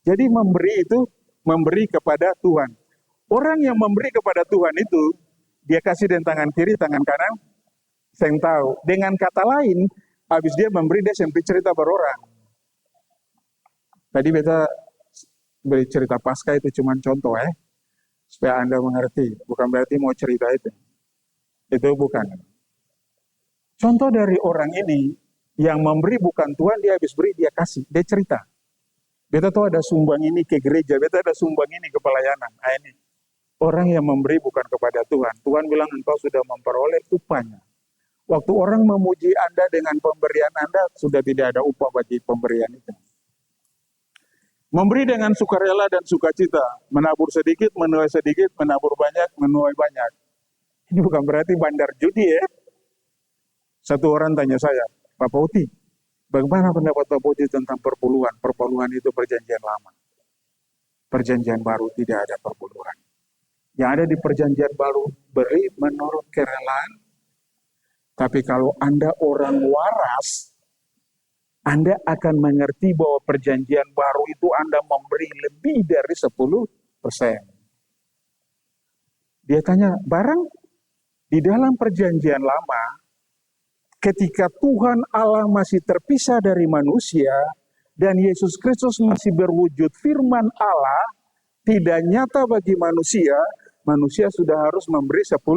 Jadi memberi itu, memberi kepada Tuhan. Orang yang memberi kepada Tuhan itu, dia kasih dengan tangan kiri, tangan kanan, saya yang tahu. Dengan kata lain, habis dia memberi, dia sampai cerita berorang. Tadi beta beri cerita Paskah itu cuma contoh supaya Anda mengerti. Bukan berarti mau cerita itu. Itu bukan. Contoh dari orang ini, yang memberi bukan Tuhan, dia habis beri, dia kasih, dia cerita. Beta tahu ada sumbang ini ke gereja, beta ada sumbang ini ke pelayanan. Ini. Orang yang memberi bukan kepada Tuhan. Tuhan bilang engkau sudah memperoleh upahnya. Waktu orang memuji Anda dengan pemberian Anda, sudah tidak ada upah bagi pemberian itu. Memberi dengan sukarela dan sukacita, menabur sedikit, menuai sedikit, menabur banyak, menuai banyak. Ini bukan berarti bandar judi Satu orang tanya saya, Pak Pauti, bagaimana pendapat Pak Pauti tentang perpuluhan? Perpuluhan itu perjanjian lama. Perjanjian baru tidak ada perpuluhan. Yang ada di perjanjian baru, beri menurut kerelaan. Tapi kalau Anda orang waras, Anda akan mengerti bahwa perjanjian baru itu Anda memberi lebih dari 10%. Dia tanya, barang di dalam perjanjian lama, ketika Tuhan Allah masih terpisah dari manusia, dan Yesus Kristus masih berwujud firman Allah, tidak nyata bagi manusia, manusia sudah harus memberi 10%.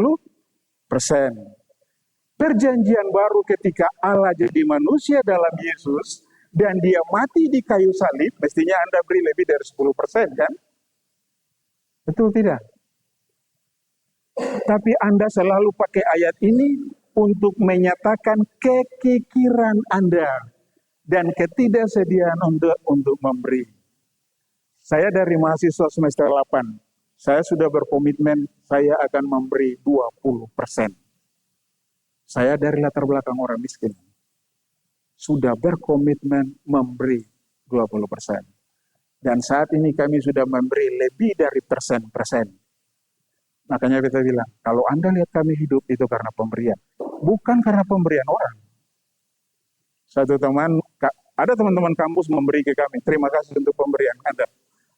Perjanjian baru ketika Allah jadi manusia dalam Yesus, dan dia mati di kayu salib, mestinya Anda beri lebih dari 10%, kan? Betul tidak? Tapi Anda selalu pakai ayat ini untuk menyatakan kekikiran Anda dan ketidaksediaan untuk memberi. Saya dari mahasiswa semester 8, saya sudah berkomitmen saya akan memberi 20%. Saya dari latar belakang orang miskin, sudah berkomitmen memberi 20%. Dan saat ini kami sudah memberi lebih dari persen. Makanya kita bilang, kalau Anda lihat kami hidup itu karena pemberian. Bukan karena pemberian orang. Satu teman, ada teman-teman kampus memberi ke kami, terima kasih untuk pemberian Anda.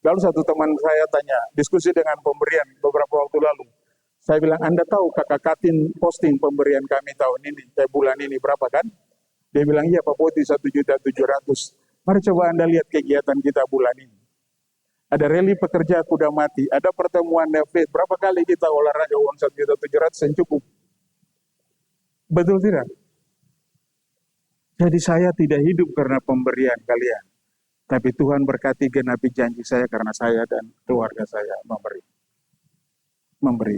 Lalu satu teman saya tanya, diskusi dengan pemberian beberapa waktu lalu. Saya bilang, Anda tahu kakak Katin posting pemberian kami tahun ini, bulan ini berapa kan? Dia bilang, iya Pak Poti 1.700.000. Mari coba Anda lihat kegiatan kita bulan ini. Ada rally pekerja kuda mati, ada pertemuan Netflix, berapa kali kita olahraga uang 1.700.000 yang cukup. Betul tidak? Jadi saya tidak hidup karena pemberian kalian. Tapi Tuhan berkati genapi janji saya karena saya dan keluarga saya memberi.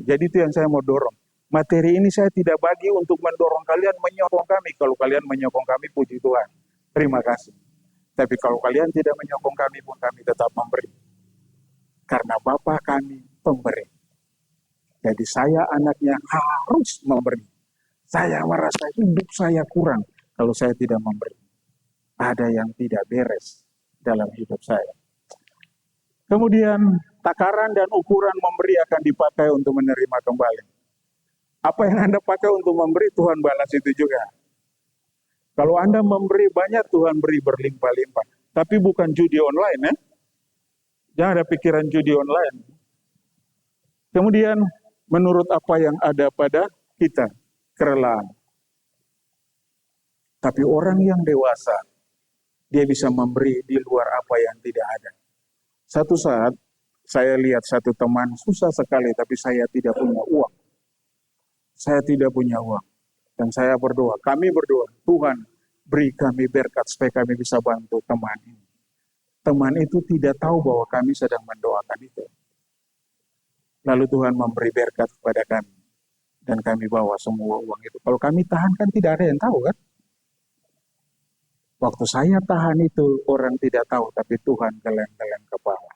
Jadi itu yang saya mau dorong. Materi ini saya tidak bagi untuk mendorong kalian menyokong kami. Kalau kalian menyokong kami, puji Tuhan. Terima kasih. Tapi kalau kalian tidak menyokong kami pun kami tetap memberi. Karena Bapa kami pemberi. Jadi saya anaknya harus memberi. Saya merasa hidup saya kurang kalau saya tidak memberi. Ada yang tidak beres dalam hidup saya. Kemudian takaran dan ukuran memberi akan dipakai untuk menerima kembali. Apa yang Anda pakai untuk memberi, Tuhan balas itu juga. Kalau Anda memberi banyak, Tuhan beri berlimpah-limpah. Tapi bukan judi online Jangan ada pikiran judi online. Kemudian menurut apa yang ada pada kita, kerelaan. Tapi orang yang dewasa, dia bisa memberi di luar apa yang tidak ada. Satu saat, saya lihat satu teman susah sekali, tapi saya tidak punya uang. Saya tidak punya uang. Dan saya berdoa, kami berdoa, Tuhan beri kami berkat supaya kami bisa bantu teman ini. Teman itu tidak tahu bahwa kami sedang mendoakan itu. Lalu Tuhan memberi berkat kepada kami. Dan kami bawa semua uang itu. Kalau kami tahan kan tidak ada yang tahu kan. Waktu saya tahan itu orang tidak tahu. Tapi Tuhan geleng-geleng kepala.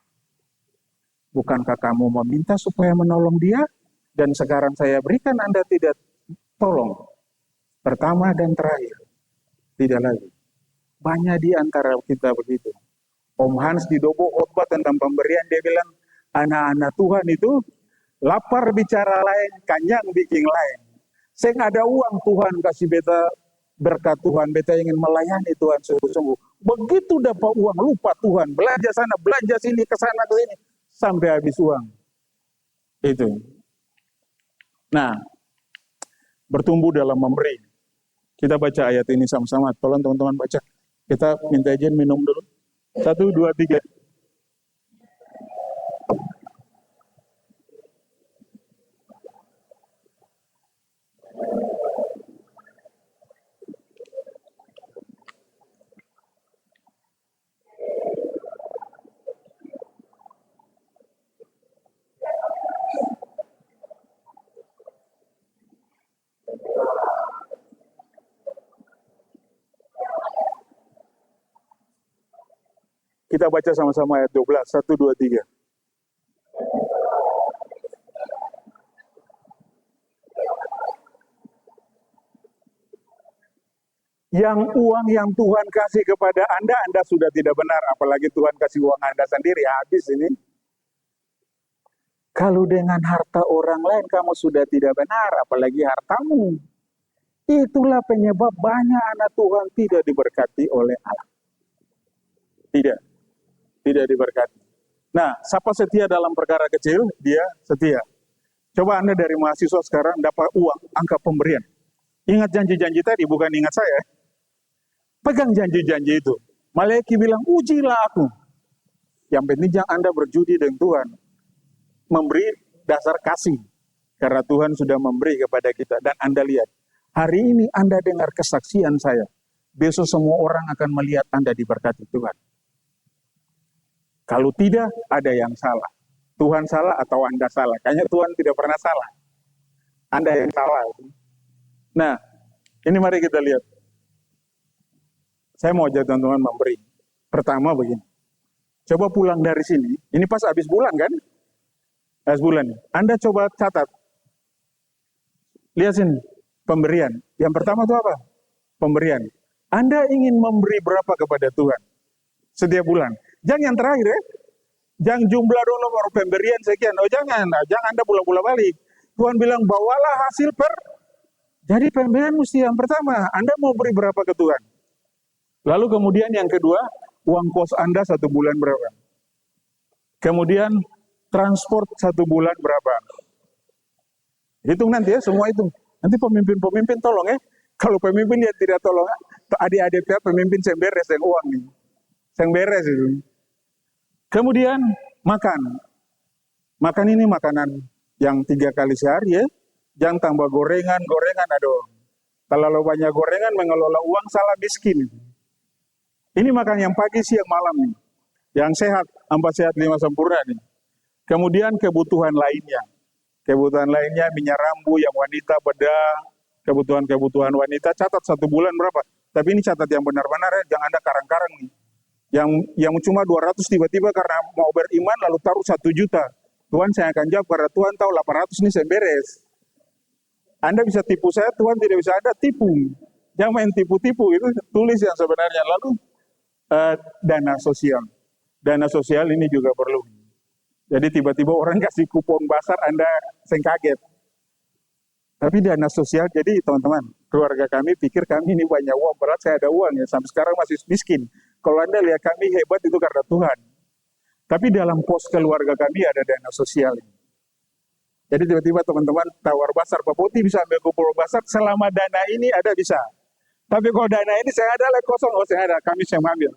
Bukankah kamu meminta supaya menolong dia? Dan sekarang saya berikan Anda tidak tolong. Pertama dan terakhir. Tidak lagi. Banyak di antara kita begitu. Om Hans di Dobo khotbah tentang pemberian, dia bilang, anak-anak Tuhan itu lapar bicara lain, kenyang bikin lain. Saya nggak ada uang, Tuhan kasih beta berkat Tuhan, beta ingin melayani Tuhan sungguh-sungguh. Begitu dapat uang, lupa Tuhan, belanja sana, belanja sini, ke sana, ke sini, sampai habis uang. Itu. Nah, bertumbuh dalam memberi. Kita baca ayat ini sama-sama. Tolong teman-teman baca. Kita minta izin minum dulu. 1, 2, 3. Kita baca sama-sama ayat 12. 1, 2, 3. Yang uang yang Tuhan kasih kepada Anda, Anda sudah tidak benar. Apalagi Tuhan kasih uang Anda sendiri, habis ini. Kalau dengan harta orang lain kamu sudah tidak benar, apalagi hartamu. Itulah penyebab banyak anak Tuhan tidak diberkati oleh Allah. Tidak diberkati. Nah, siapa setia dalam perkara kecil, dia setia. Coba Anda dari mahasiswa sekarang dapat uang, angka pemberian. Ingat janji-janji tadi, bukan ingat saya. Pegang janji-janji itu. Malaikat bilang, ujilah aku. Yang penting jangan Anda berjudi dengan Tuhan. Memberi dasar kasih. Karena Tuhan sudah memberi kepada kita. Dan Anda lihat, hari ini Anda dengar kesaksian saya. Besok semua orang akan melihat Anda diberkati Tuhan. Kalau tidak, ada yang salah. Tuhan salah atau Anda salah. Kayaknya Tuhan tidak pernah salah. Anda yang salah. Nah, ini mari kita lihat. Saya mau ajak teman-teman memberi. Pertama begini. Coba pulang dari sini. Ini pas habis bulan kan? Habis bulan. Anda coba catat. Lihat sini. Pemberian. Yang pertama itu apa? Pemberian. Anda ingin memberi berapa kepada Tuhan? Setiap bulan. Jangan yang terakhir ya. Jangan jumlah dulu baru pemberian sekian. Oh jangan. Nah, jangan Anda bola-bola balik. Tuhan bilang bawalah hasil Jadi pemberian mesti yang pertama. Anda mau beri berapa ke Tuhan? Lalu kemudian yang kedua, uang kos Anda 1 bulan berapa? Kemudian transport 1 bulan berapa? Hitung nanti ya, semua hitung. Nanti pemimpin-pemimpin tolong ya. Kalau pemimpin dia tidak tolong, adik-adik pemimpin yang beres yang uang nih. Yang beres itu. Kemudian makan. Makan ini makanan yang 3 kali sehari ya. Jangan tambah gorengan, aduh. Kalau banyak gorengan mengelola uang salah miskin. Ini makan yang pagi, siang, malam nih. Yang sehat, 4 sehat 5 sempurna nih. Kemudian kebutuhan lainnya. Kebutuhan lainnya minyak rambu yang wanita, bedah, kebutuhan wanita, catat 1 bulan berapa. Tapi ini catat yang benar-benar ya, jangan Anda karang-karang nih. Yang cuma 200 tiba-tiba karena mau beriman lalu taruh 1 juta. Tuhan saya akan jawab karena Tuhan tahu 800 ini saya beres. Anda bisa tipu saya, Tuhan tidak bisa Anda tipu. Jangan main tipu-tipu, itu tulis yang sebenarnya. Lalu dana sosial. Dana sosial ini juga perlu. Jadi tiba-tiba orang kasih kupon basar, Anda kaget. Tapi dana sosial, jadi teman-teman, keluarga kami pikir kami ini banyak uang, berat saya ada uang ya, sampai sekarang masih miskin. Kalau Anda lihat kami hebat itu karena Tuhan. Tapi dalam pos keluarga kami ada dana sosial. Jadi tiba-tiba teman-teman tawar basar, Pak Putih bisa ambil kupon basar, selama dana ini ada bisa. Tapi kalau dana ini saya ada kosong, oh saya ada, kami saya ambil.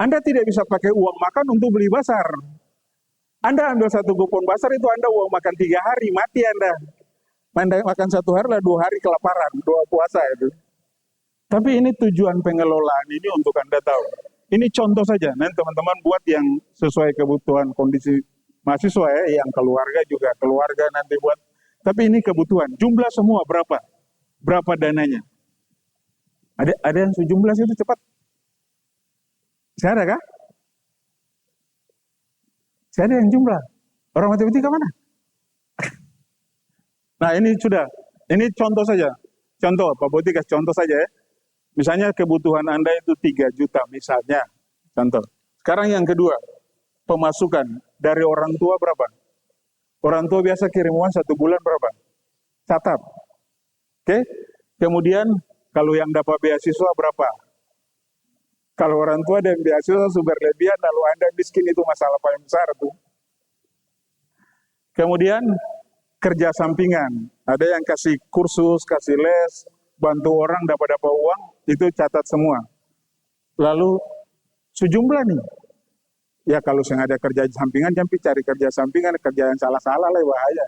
Anda tidak bisa pakai uang makan untuk beli basar. Anda ambil 1 kupon basar itu Anda uang makan 3 hari, mati Anda. Anda makan 1 hari lah 2 hari kelaparan, 2 puasa itu. Tapi ini tujuan pengelolaan ini untuk Anda tahu. Ini contoh saja, nanti teman-teman buat yang sesuai kebutuhan kondisi mahasiswa ya, yang keluarga juga, keluarga nanti buat. Tapi ini kebutuhan, jumlah semua berapa? Berapa dananya? Ada yang sejumlah itu cepat? Saya ada kah? Saya ada yang jumlah. Orang matematika mana? Nah ini sudah, ini contoh saja. Contoh, Pak Boti kasih contoh saja ya. Misalnya kebutuhan Anda itu 3 juta misalnya. Contoh. Sekarang yang kedua, pemasukan dari orang tua berapa? Orang tua biasa kirim uang 1 bulan berapa? Catat. Oke? Kemudian kalau yang dapat beasiswa berapa? Kalau orang tua dan beasiswa berlebihan, lalu Anda miskin, itu masalah paling besar tuh. Kemudian kerja sampingan. Ada yang kasih kursus, kasih les, bantu orang dapat uang, itu catat semua. Lalu sejumlah nih. Ya kalau saya ada kerja sampingan, jangan cari kerja sampingan, kerja yang salah-salah lah, bahaya.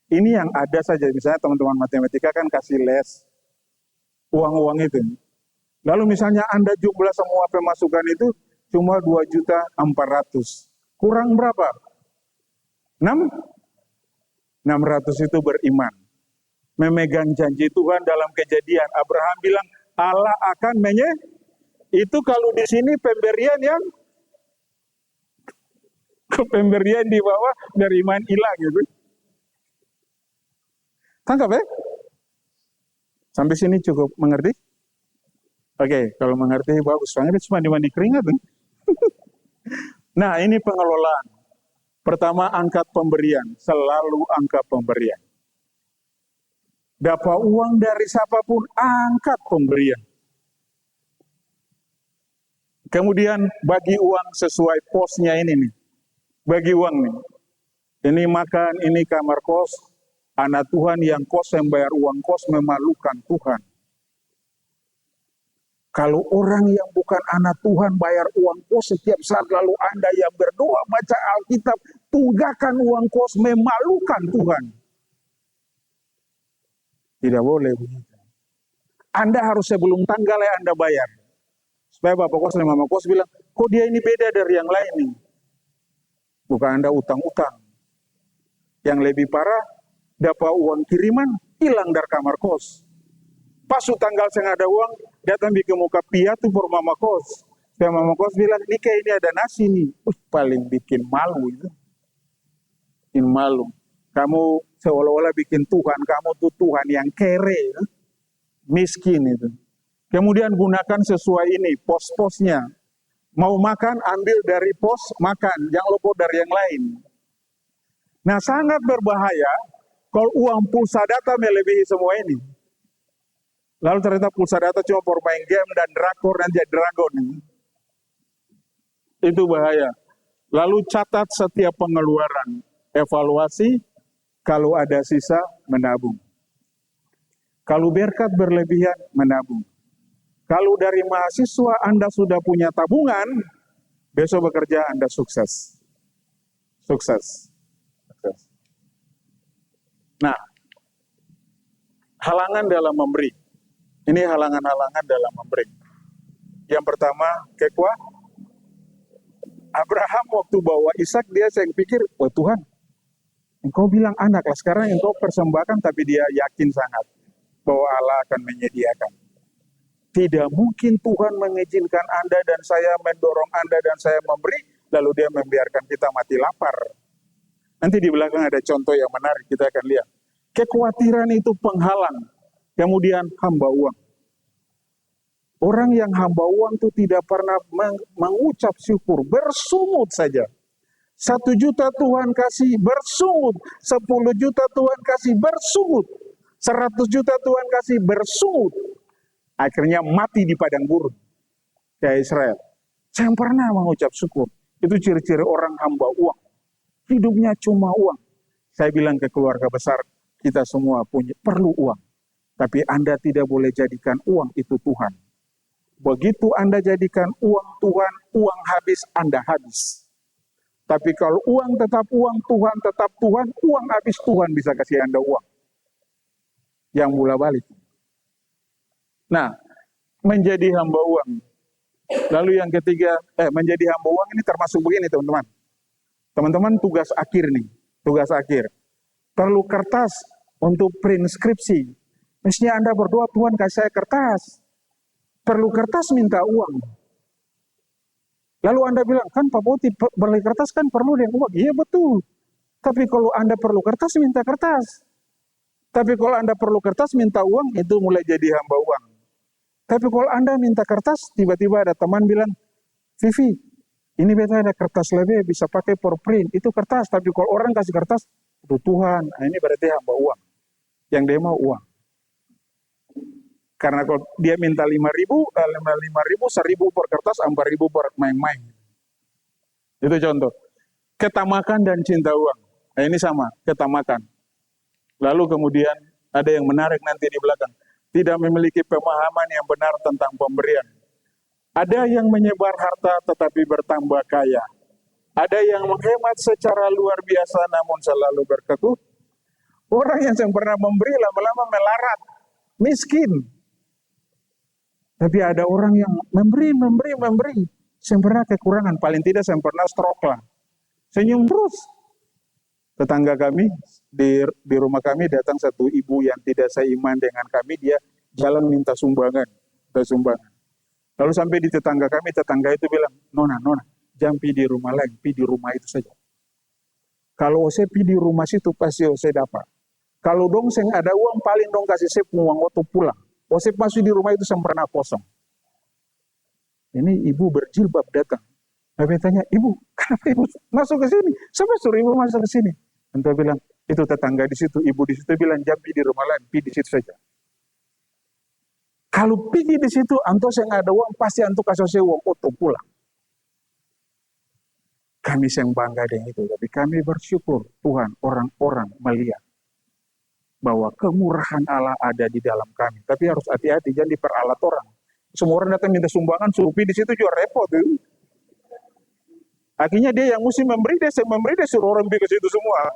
Ini yang ada saja, misalnya teman-teman matematika kan kasih les, uang-uang itu. Lalu misalnya Anda jumlah semua pemasukan itu cuma 2.400.000. Kurang berapa? 600 itu beriman. Memegang janji Tuhan dalam Kejadian. Abraham bilang, Allah akan itu kalau di sini pemberian yang pemberian di bawah dari iman hilang gitu. Tangkap ya? Sampai sini cukup mengerti? Oke, kalau mengerti bagus. Soalnya cuma mandi keringat. Nah, ini pengelolaan. Pertama, angkat pemberian. Selalu angkat pemberian. Dapat uang dari siapapun, angkat pemberian. Kemudian bagi uang sesuai posnya ini nih. Bagi uang nih. Ini makan, ini kamar kos. Anak Tuhan yang kos yang bayar uang kos memalukan Tuhan. Kalau orang yang bukan anak Tuhan bayar uang kos setiap saat, lalu Anda yang berdoa baca Alkitab tunggakan uang kos, memalukan Tuhan. Tidak boleh begitu. Anda harus sebelum tanggal Anda bayar. Supaya Bapak kos dan Mama kos bilang, kok dia ini beda dari yang lain nih. Bukan Anda utang-utang. Yang lebih parah, dapat uang kiriman, hilang dari kamar kos. Pas tanggal saya ada uang, datang bikin muka piatu por Mama kos. Supaya Mama kos bilang, ini kayak ini ada nasi nih. Paling bikin malu itu. Bikin malu. Kamu seolah-olah bikin Tuhan, kamu tuh Tuhan yang kere. Miskin itu. Kemudian gunakan sesuai ini, pos-posnya. Mau makan, ambil dari pos, makan. Jangan lupa dari yang lain. Nah, sangat berbahaya kalau uang pulsa data melebihi semua ini. Lalu ternyata pulsa data cuma bermain game dan drakor dan jadi dragon. Itu bahaya. Lalu catat setiap pengeluaran. Evaluasi, kalau ada sisa, menabung. Kalau berkat berlebihan, menabung. Kalau dari mahasiswa Anda sudah punya tabungan, besok bekerja Anda sukses. Sukses. Sukses. Nah, halangan dalam memberi. Ini halangan-halangan dalam memberi. Yang pertama, Abraham waktu bawa Ishak, dia saya pikir, oh Tuhan, Engkau bilang anak lah, sekarang Engkau persembahkan, tapi dia yakin sangat bahwa Allah akan menyediakan. Tidak mungkin Tuhan mengizinkan Anda dan saya, mendorong Anda dan saya memberi, lalu dia membiarkan kita mati lapar. Nanti di belakang ada contoh yang menarik, kita akan lihat. Kekhawatiran itu penghalang. Kemudian hamba uang. Orang yang hamba uang itu tidak pernah mengucap syukur, bersungut saja. 1 juta Tuhan kasih, bersungut. 10 juta Tuhan kasih, bersungut. 100 juta Tuhan kasih, bersungut. Akhirnya mati di padang gurun. Kayak Israel. Saya pernah mengucap syukur. Itu ciri-ciri orang hamba uang. Hidupnya cuma uang. Saya bilang ke keluarga besar, kita semua perlu uang. Tapi Anda tidak boleh jadikan uang itu Tuhan. Begitu Anda jadikan uang Tuhan, uang habis, Anda habis. Tapi kalau uang tetap uang, Tuhan tetap Tuhan, uang habis, Tuhan bisa kasih Anda uang. Yang bola balik. Nah, menjadi hamba uang. Lalu yang ketiga, menjadi hamba uang ini termasuk begini teman-teman. Teman-teman tugas akhir nih, tugas akhir. Perlu kertas untuk print skripsi. Mestinya Anda berdoa, Tuhan kasih saya kertas. Perlu kertas minta uang. Lalu Anda bilang, kan Pak Boti beli kertas kan perlu dengan uang. Iya betul. Tapi kalau Anda perlu kertas, minta kertas. Tapi kalau Anda perlu kertas, minta uang, itu mulai jadi hamba uang. Tapi kalau Anda minta kertas, tiba-tiba ada teman bilang, Vivi, ini beta ada kertas lebih, bisa pakai for print. Itu kertas, tapi kalau orang kasih kertas, itu Tuhan. Nah, ini berarti hamba uang. Yang dia mau uang. Karena kalau dia minta 5.000, 1.000 per kertas, 4.000 per main-main. Itu contoh. Ketamakan dan cinta uang. Nah, ini sama, ketamakan. Lalu kemudian ada yang menarik nanti di belakang. Tidak memiliki pemahaman yang benar tentang pemberian. Ada yang menyebar harta tetapi bertambah kaya. Ada yang menghemat secara luar biasa namun selalu berkekuh. Orang yang pernah memberi lama-lama melarat, miskin. Tapi ada orang yang memberi. Sempurna kekurangan, paling tidak sempurna stroke lah. Senyum terus. Tetangga kami, di rumah kami datang satu ibu yang tidak seiman dengan kami, dia jalan minta sumbangan. Lalu sampai di tetangga kami, tetangga itu bilang, Nona, jangan pergi di rumah lain, pergi di rumah itu saja. Kalau saya pergi di rumah situ, pasti saya dapat. Kalau dong saya ada uang, paling dong kasih saya uang waktu pulang. Saya masuk di rumah itu sempurna kosong. Ini ibu berjilbab datang. Saya tanya, ibu, kenapa ibu masuk ke sini? Siapa suruh ibu masuk ke sini? Entah bilang, itu tetangga di situ, ibu di situ bilang, jangan pergi di rumah lain, pergi di situ saja. Kalau pergi di situ, anto saya nggak ada uang, pasti anto kasih saya uang untuk pulang. Kami yang bangga dengan itu, tapi kami bersyukur Tuhan, orang-orang melihat bahwa kemurahan Allah ada di dalam kami. Tapi harus hati-hati, jangan diperalat orang. Semua orang datang minta sumbangan, suruh pergi di situ juga repot. Akhirnya dia yang mesti memberi, dia suruh orang pergi ke situ semua.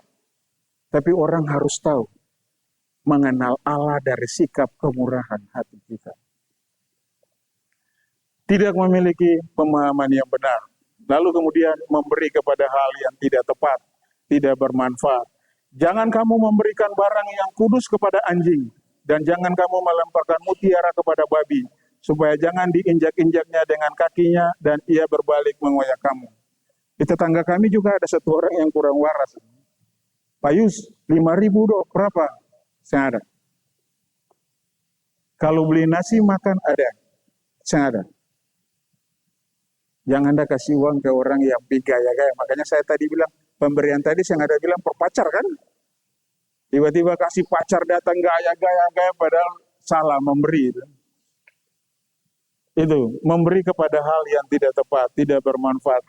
Tapi orang harus tahu, mengenal Allah dari sikap kemurahan hati kita. Tidak memiliki pemahaman yang benar. Lalu kemudian memberi kepada hal yang tidak tepat, tidak bermanfaat. Jangan kamu memberikan barang yang kudus kepada anjing, dan jangan kamu melemparkan mutiara kepada babi, supaya jangan diinjak-injaknya dengan kakinya, dan ia berbalik mengoyak kamu. Di tetangga kami juga ada satu orang yang kurang waras. Pak Yus, 5.000 dok, berapa? Saya ada. Kalau beli nasi makan ada, saya ada. Jangan Anda kasih uang ke orang yang gaya-gaya. Makanya saya tadi bilang, pemberian tadi saya ada bilang perpacar kan? Tiba-tiba kasih pacar datang gaya-gaya padahal salah memberi. Itu, memberi kepada hal yang tidak tepat, tidak bermanfaat.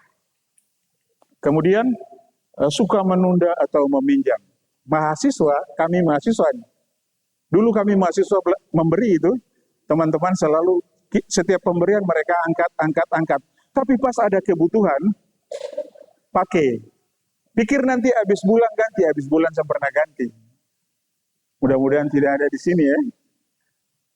Kemudian, suka menunda atau meminjam. Kami mahasiswa. Dulu kami mahasiswa memberi itu, teman-teman selalu, setiap pemberian mereka angkat. Tapi pas ada kebutuhan, pakai. Pikir nanti habis bulan sempurna ganti. Mudah-mudahan tidak ada di sini ya.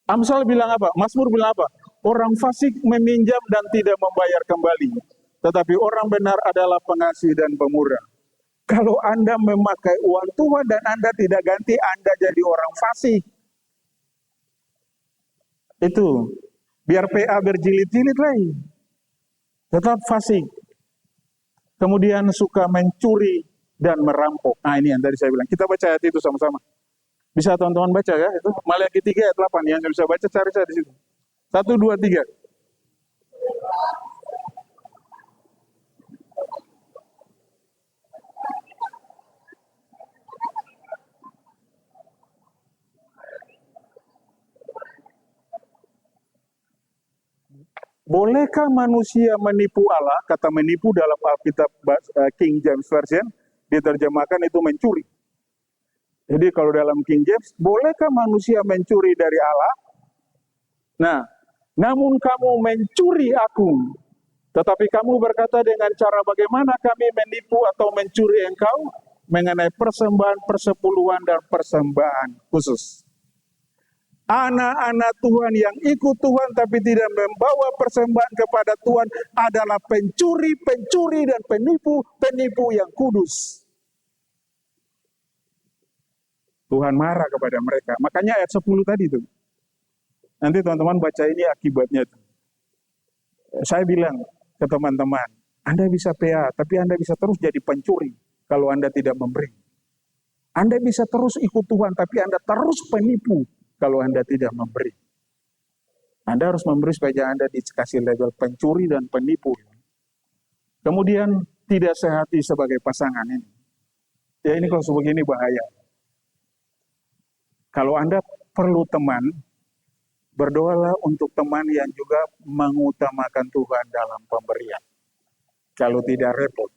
Amsal bilang apa? Mazmur bilang apa? Orang fasik meminjam dan tidak membayar kembali. Tetapi orang benar adalah pengasih dan pemurah. Kalau Anda memakai uang Tuhan dan Anda tidak ganti, Anda jadi orang fasik. Itu. Biar PA berjilid-jilid lagi. Tetap fasik. Kemudian suka mencuri dan merampok. Nah ini yang tadi saya bilang. Kita baca ayat itu sama-sama. Bisa teman-teman baca ya? Itu Maliaki 3 ayat 8. Yang bisa baca cari saya di situ. 1, 2, 3. Bolehkah manusia menipu Allah? Kata menipu dalam Alkitab King James Version diterjemahkan itu mencuri. Jadi kalau dalam King James, bolehkah manusia mencuri dari Allah? Nah, namun kamu mencuri aku. Tetapi kamu berkata dengan cara bagaimana kami menipu atau mencuri engkau? Mengenai persembahan persepuluhan dan persembahan khusus. Anak-anak Tuhan yang ikut Tuhan tapi tidak membawa persembahan kepada Tuhan adalah pencuri, dan penipu yang kudus. Tuhan marah kepada mereka. Makanya ayat 10 tadi itu. Nanti teman-teman baca ini akibatnya. Saya bilang ke teman-teman, Anda bisa PA, tapi Anda bisa terus jadi pencuri kalau Anda tidak memberi. Anda bisa terus ikut Tuhan, tapi Anda terus penipu kalau Anda tidak memberi. Anda harus memberi supaya Anda dikasih label pencuri dan penipu. Kemudian tidak sehati sebagai pasangan ini. Ya ini kalau sebegini bahaya. Kalau Anda perlu teman, Berdoalah untuk teman yang juga mengutamakan Tuhan dalam pemberian. Kalau tidak repot,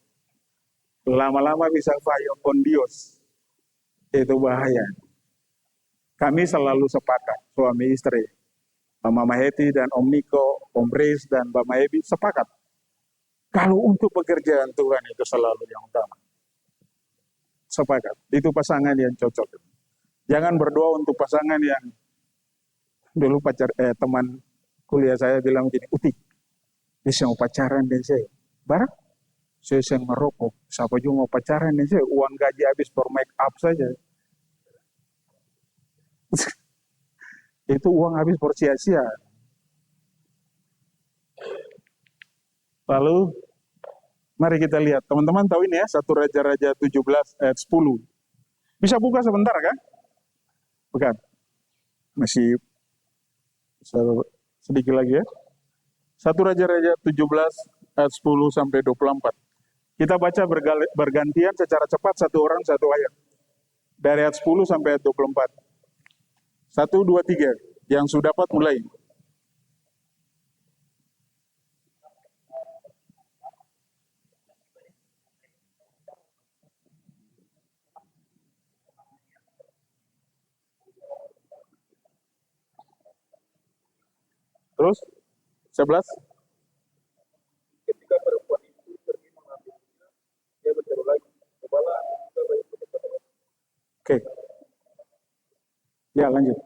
lama-lama bisa fayo con Dios. Itu bahaya. Kami selalu sepakat, suami istri, Mama Heti dan Om Niko, Om Riz dan Mbak Maebi sepakat. Kalau untuk pekerjaan Tuhan itu selalu yang utama. Sepakat. Itu pasangan yang cocok. Jangan berdoa untuk pasangan yang dulu teman kuliah saya bilang gini, Uti, bisa mau pacaran deh saya. Barang, saya ngerokok. Siapa juga mau pacaran deh saya. Uang gaji habis for make up saja. Itu uang habis for sia-sia. Lalu, mari kita lihat. Teman-teman tahu ini ya, 1 Raja-Raja 17 ayat 10. Bisa buka sebentar kan? Bukan. Masih sedikit lagi ya. 1 Raja-Raja 17 ayat 10 sampai 24. Kita baca bergantian secara cepat, satu orang satu ayat. Dari ayat 10 sampai ayat 24. 1, 2, 3. Yang sudah dapat mulai. Terus 11. Ketika perempuan itu pergi mengambilnya, dia berseru lagi, cobalah kita baik kepada Allah. Oke. Ya, lanjut.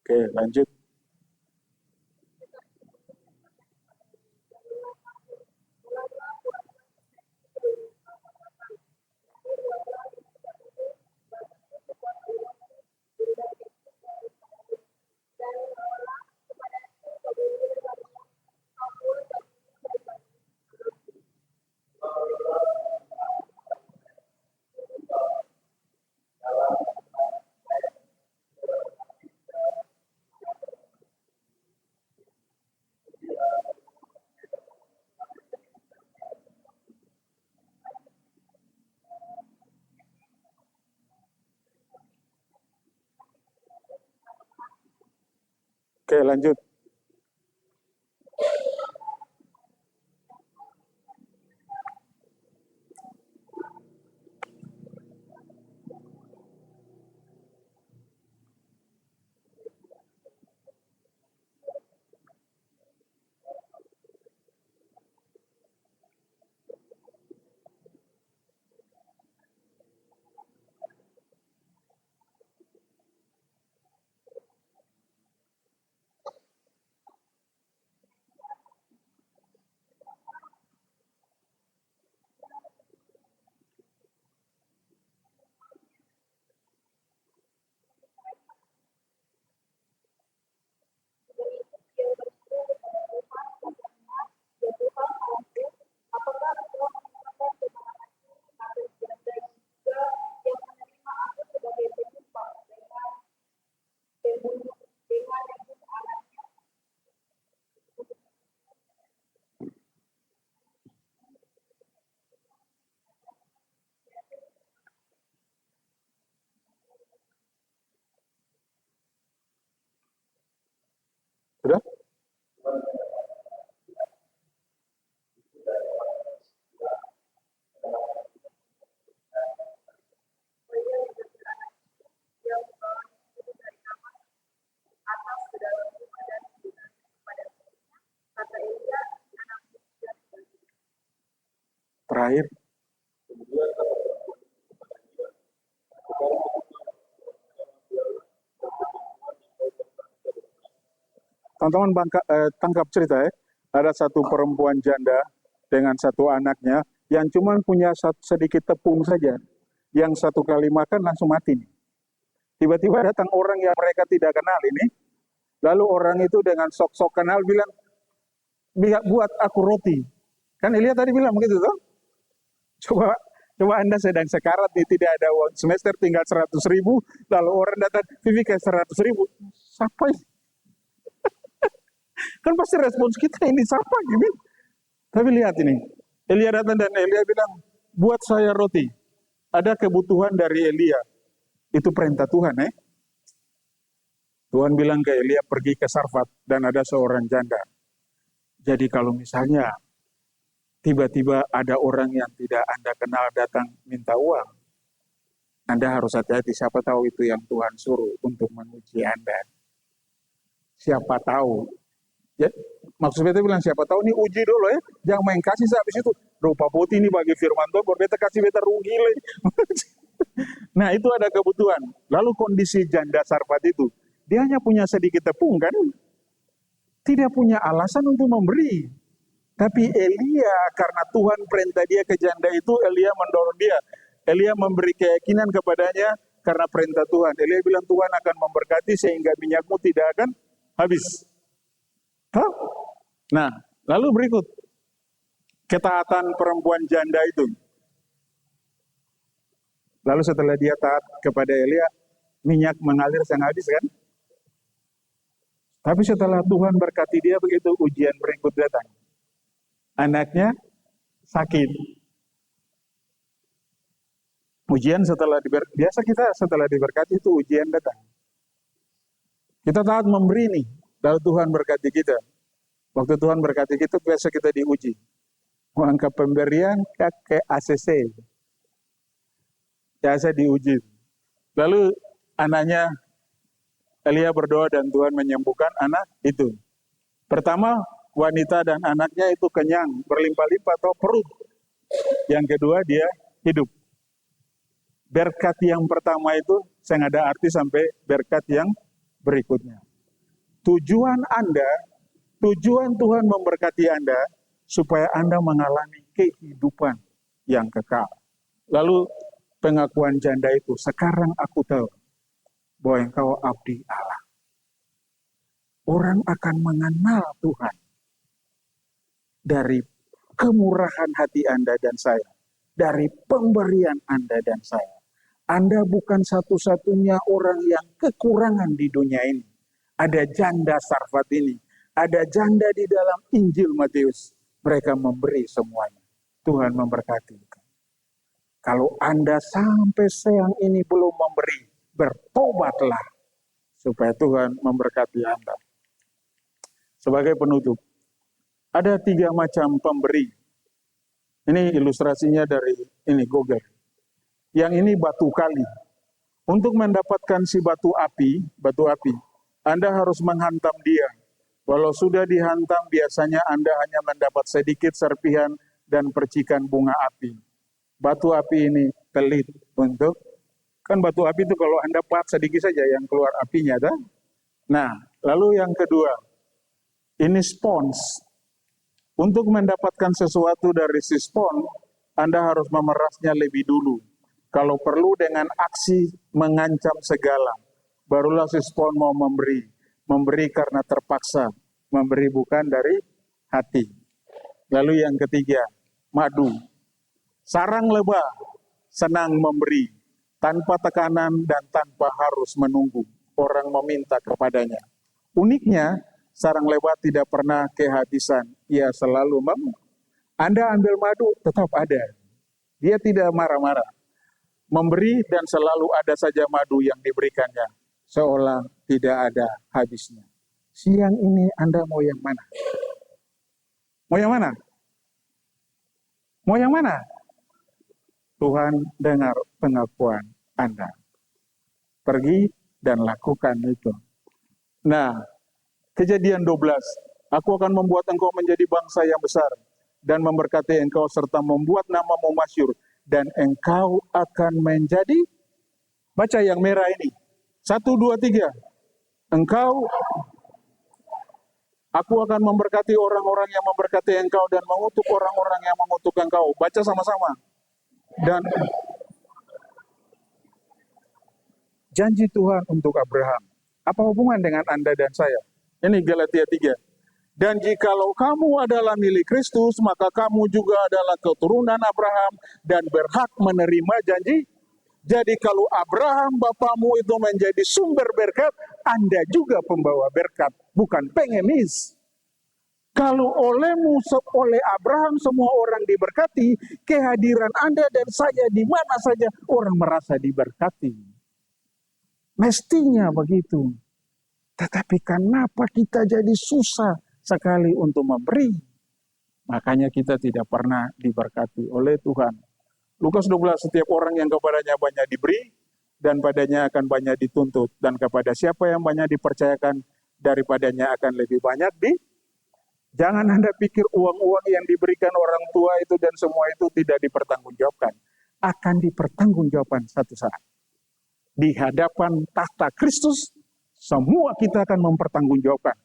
Oke, lanjut. Oke, lanjut. Sudah? Terakhir. Teman-teman tangkap cerita ya. Ada satu perempuan janda dengan satu anaknya yang cuma punya sedikit tepung saja. Yang satu kali makan langsung mati. Tiba-tiba datang orang yang mereka tidak kenal ini. Lalu orang itu dengan sok-sok kenal bilang, buat aku roti. Kan Elia tadi bilang begitu toh? Coba Coba Anda sedang sekarat nih, tidak ada uang semester, tinggal 100.000, lalu orang datang, Vivi kayak 100.000. Siapa ini? Kan pasti respons kita ini, siapa ini? Tapi lihat ini, Elia datang dan Elia bilang, buat saya roti. Ada kebutuhan dari Elia. Itu perintah Tuhan, Tuhan bilang ke Elia, pergi ke Sarfat dan ada seorang janda. Jadi kalau misalnya tiba-tiba ada orang yang tidak Anda kenal datang minta uang, Anda harus hati-hati, siapa tahu itu yang Tuhan suruh untuk menguji Anda. Siapa tahu. Ya, maksudnya beta bilang siapa tahu ini uji dulu jangan main kasih habis itu. Rupa putih ini bagi firman Tuhan, beta kasih beta rugi. Nah itu ada kebutuhan. Lalu kondisi janda Sarfat itu, dia hanya punya sedikit tepung kan, tidak punya alasan untuk memberi. Tapi Elia, karena Tuhan perintah dia ke janda itu, Elia mendorong dia. Elia memberi keyakinan kepadanya karena perintah Tuhan. Elia bilang Tuhan akan memberkati sehingga minyakmu tidak akan habis. Nah, lalu berikut. Ketaatan perempuan janda itu. Lalu setelah dia taat kepada Elia, minyak mengalir sang habis kan? Tapi setelah Tuhan berkati dia begitu, ujian berikut datang. Anaknya sakit. Ujian biasa kita setelah diberkati itu ujian datang. Kita taat memberi nih, lalu Tuhan berkati kita. Waktu Tuhan berkati kita, biasa kita diuji. Angka pemberian ke ACC. Biasa diuji. Lalu anaknya Elia berdoa dan Tuhan menyembuhkan anak itu. Pertama, wanita dan anaknya itu kenyang, berlimpah-limpah atau perut. Yang kedua, dia hidup. Berkat yang pertama itu saya nggak ada arti sampai berkat yang berikutnya. Tujuan Tuhan memberkati Anda supaya Anda mengalami kehidupan yang kekal. Lalu pengakuan janda itu, sekarang aku tahu bahwa engkau abdi Allah. Orang akan mengenal Tuhan dari kemurahan hati Anda dan saya, dari pemberian Anda dan saya. Anda bukan satu-satunya orang yang kekurangan di dunia ini. Ada janda Sarfat ini, ada janda di dalam Injil Matius. Mereka memberi semuanya. Tuhan memberkati. Kalau Anda sampai siang ini belum memberi, bertobatlah supaya Tuhan memberkati Anda. Sebagai penutup, ada 3 macam pemberi. Ini ilustrasinya dari Google. Yang ini batu kali. Untuk mendapatkan si batu api, Anda harus menghantam dia. Walau sudah dihantam, biasanya Anda hanya mendapat sedikit serpihan dan percikan bunga api. Batu api ini pelit untuk, kan batu api itu kalau Anda pat sedikit saja yang keluar apinya, kan? Nah, lalu yang kedua, ini spons. Untuk mendapatkan sesuatu dari si spons, Anda harus memerasnya lebih dulu. Kalau perlu dengan aksi mengancam segala, barulah si spons mau memberi. Memberi karena terpaksa, memberi bukan dari hati. Lalu yang ketiga, madu. Sarang lebah, senang memberi, tanpa tekanan dan tanpa harus menunggu orang meminta kepadanya. Uniknya, sarang lebah tidak pernah kehabisan, ia selalu Anda ambil madu, tetap ada. Dia tidak marah-marah. Memberi dan selalu ada saja madu yang diberikannya, seolah tidak ada habisnya. Siang ini Anda mau yang mana? Mau yang mana? Mau yang mana? Tuhan dengar pengakuan Anda. Pergi dan lakukan itu. Nah, Kejadian 12. Aku akan membuat engkau menjadi bangsa yang besar dan memberkati engkau serta membuat namamu masyhur. Dan engkau akan menjadi, baca yang merah ini. 1, 2, 3. Aku akan memberkati orang-orang yang memberkati engkau dan mengutuk orang-orang yang mengutuk engkau. Baca sama-sama. Dan janji Tuhan untuk Abraham. Apa hubungan dengan Anda dan saya? Ini Galatia 3. Dan jikalau kamu adalah milik Kristus, maka kamu juga adalah keturunan Abraham dan berhak menerima janji. Jadi kalau Abraham bapamu itu menjadi sumber berkat, Anda juga pembawa berkat, bukan pengemis. Kalau oleh Abraham semua orang diberkati, kehadiran Anda dan saya di mana saja orang merasa diberkati. Mestinya begitu. Tetapi kenapa kita jadi susah sekali untuk memberi? Makanya kita tidak pernah diberkati oleh Tuhan. Lukas 12, setiap orang yang kepadanya banyak diberi, dan padanya akan banyak dituntut. Dan kepada siapa yang banyak dipercayakan, daripadanya akan lebih banyak Jangan Anda pikir uang-uang yang diberikan orang tua itu dan semua itu tidak dipertanggungjawabkan. Akan dipertanggungjawabkan satu saat. Di hadapan tahta Kristus, semua kita akan mempertanggungjawabkan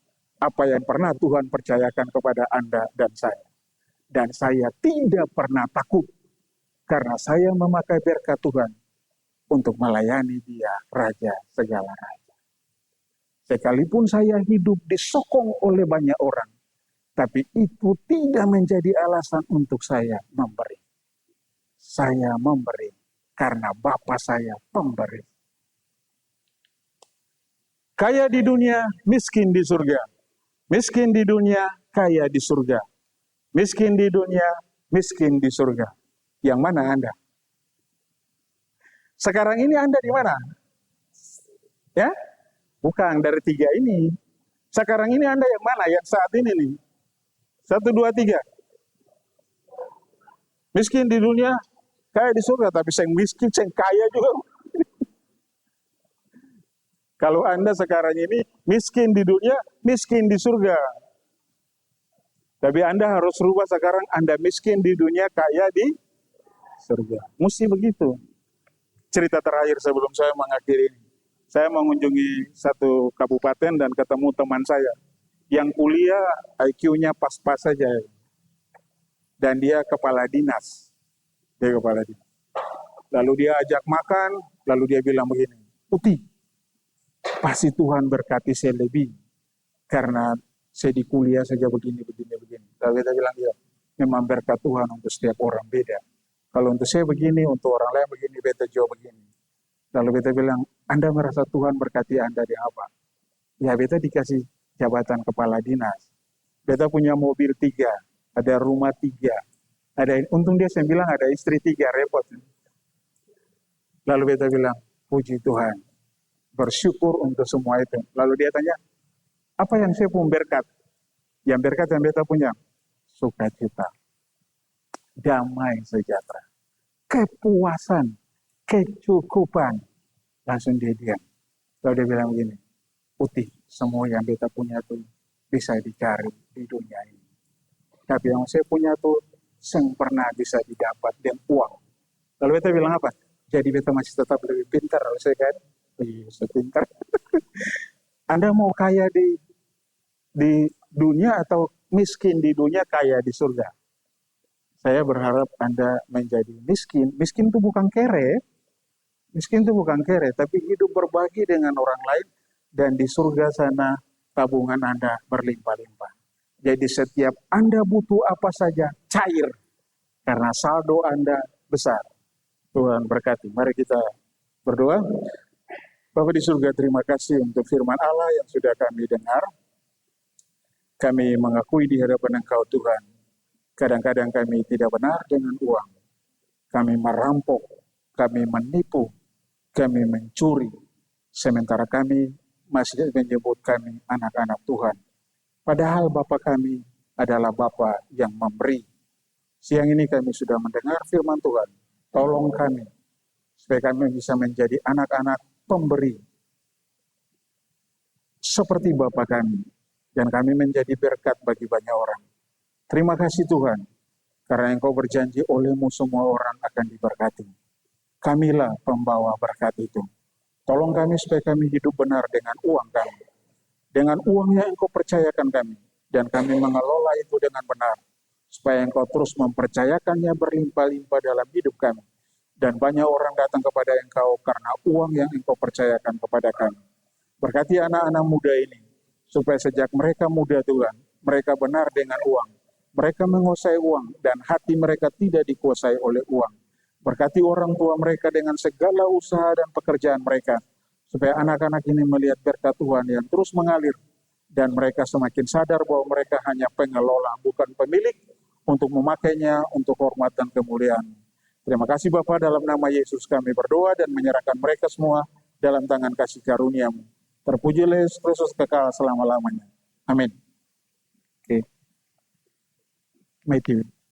apa yang pernah Tuhan percayakan kepada Anda dan saya. Dan saya tidak pernah takut, karena saya memakai berkat Tuhan untuk melayani Dia, Raja segala raja. Sekalipun saya hidup disokong oleh banyak orang, tapi itu tidak menjadi alasan untuk saya memberi. Saya memberi karena Bapa saya pemberi. Kaya di dunia, miskin di surga. Miskin di dunia, kaya di surga. Miskin di dunia, miskin di surga. Yang mana Anda? Sekarang ini Anda di mana? Ya? Bukan dari tiga ini. Sekarang ini Anda yang mana? Yang saat ini nih. 1, 2, 3. Miskin di dunia, kaya di surga. Tapi saya miskin, saya kaya juga. Kalau Anda sekarang ini miskin di dunia, miskin di surga. Tapi Anda harus rubah sekarang, Anda miskin di dunia, kaya di surga. Mesti begitu. Cerita terakhir sebelum saya mengakhiri ini. Saya mengunjungi satu kabupaten dan ketemu teman saya. Yang kuliah IQ-nya pas-pas saja. Dan dia kepala dinas. Dia kepala dinas. Lalu dia ajak makan, lalu dia bilang begini, Uti, pasti Tuhan berkati saya lebih. Karena saya di kuliah saja begini. Lalu kita bilang, ya, memang berkat Tuhan untuk setiap orang beda. Kalau untuk saya begini, untuk orang lain begini, beta jauh begini. Lalu beta bilang, Anda merasa Tuhan berkati Anda di apa? Ya, beta dikasih jabatan kepala dinas. Beta punya mobil 3, ada rumah 3. Untung dia saya bilang ada istri 3, repot. Lalu beta bilang, puji Tuhan, bersyukur untuk semua itu. Lalu dia tanya, apa yang saya punya berkat? Yang berkat yang beta punya, sukacita, damai sejahtera, kepuasan, kecukupan. Langsung dia diam. Lalu dia bilang begini, Putih, semua yang beta punya tuh bisa dicari di dunia ini. Tapi yang saya punya tuh yang pernah bisa didapat dengan uang. Lalu beta bilang apa? Jadi beta masih tetap lebih pintar. Lalu saya kan, sepintar. Anda mau kaya di dunia atau miskin di dunia, kaya di surga? Saya berharap Anda menjadi miskin. Miskin itu bukan kere. Miskin itu bukan kere, tapi hidup berbagi dengan orang lain. Dan di surga sana tabungan Anda berlimpah-limpah. Jadi setiap Anda butuh apa saja, cair. Karena saldo Anda besar. Tuhan berkati. Mari kita berdoa. Bapa di surga, terima kasih untuk firman Allah yang sudah kami dengar. Kami mengakui di hadapan Engkau Tuhan. Kadang-kadang kami tidak benar dengan uang. Kami merampok, kami menipu, kami mencuri. Sementara kami masih menyebut kami anak-anak Tuhan. Padahal Bapa kami adalah Bapa yang memberi. Siang ini kami sudah mendengar firman Tuhan. Tolong kami, supaya kami bisa menjadi anak-anak pemberi. Seperti Bapa kami. Dan kami menjadi berkat bagi banyak orang. Terima kasih Tuhan. Karena Engkau berjanji olehmu semua orang akan diberkati. Kamilah pembawa berkat itu. Tolong kami supaya kami hidup benar dengan uang kami. Dengan uang yang Engkau percayakan kami. Dan kami mengelola itu dengan benar. Supaya Engkau terus mempercayakannya berlimpah-limpah dalam hidup kami. Dan banyak orang datang kepada Engkau karena uang yang Engkau percayakan kepada kami. Berkati anak-anak muda ini. Supaya sejak mereka muda Tuhan, mereka benar dengan uang. Mereka menguasai uang dan hati mereka tidak dikuasai oleh uang. Berkati orang tua mereka dengan segala usaha dan pekerjaan mereka, supaya anak-anak ini melihat berkat Tuhan yang terus mengalir, dan mereka semakin sadar bahwa mereka hanya pengelola, bukan pemilik, untuk memakainya untuk hormat dan kemuliaan. Terima kasih Bapa, dalam nama Yesus kami berdoa dan menyerahkan mereka semua dalam tangan kasih karunia-Mu. Terpujilah Yesus Kristus kekal selama-lamanya. Amin. Oke. Matthew.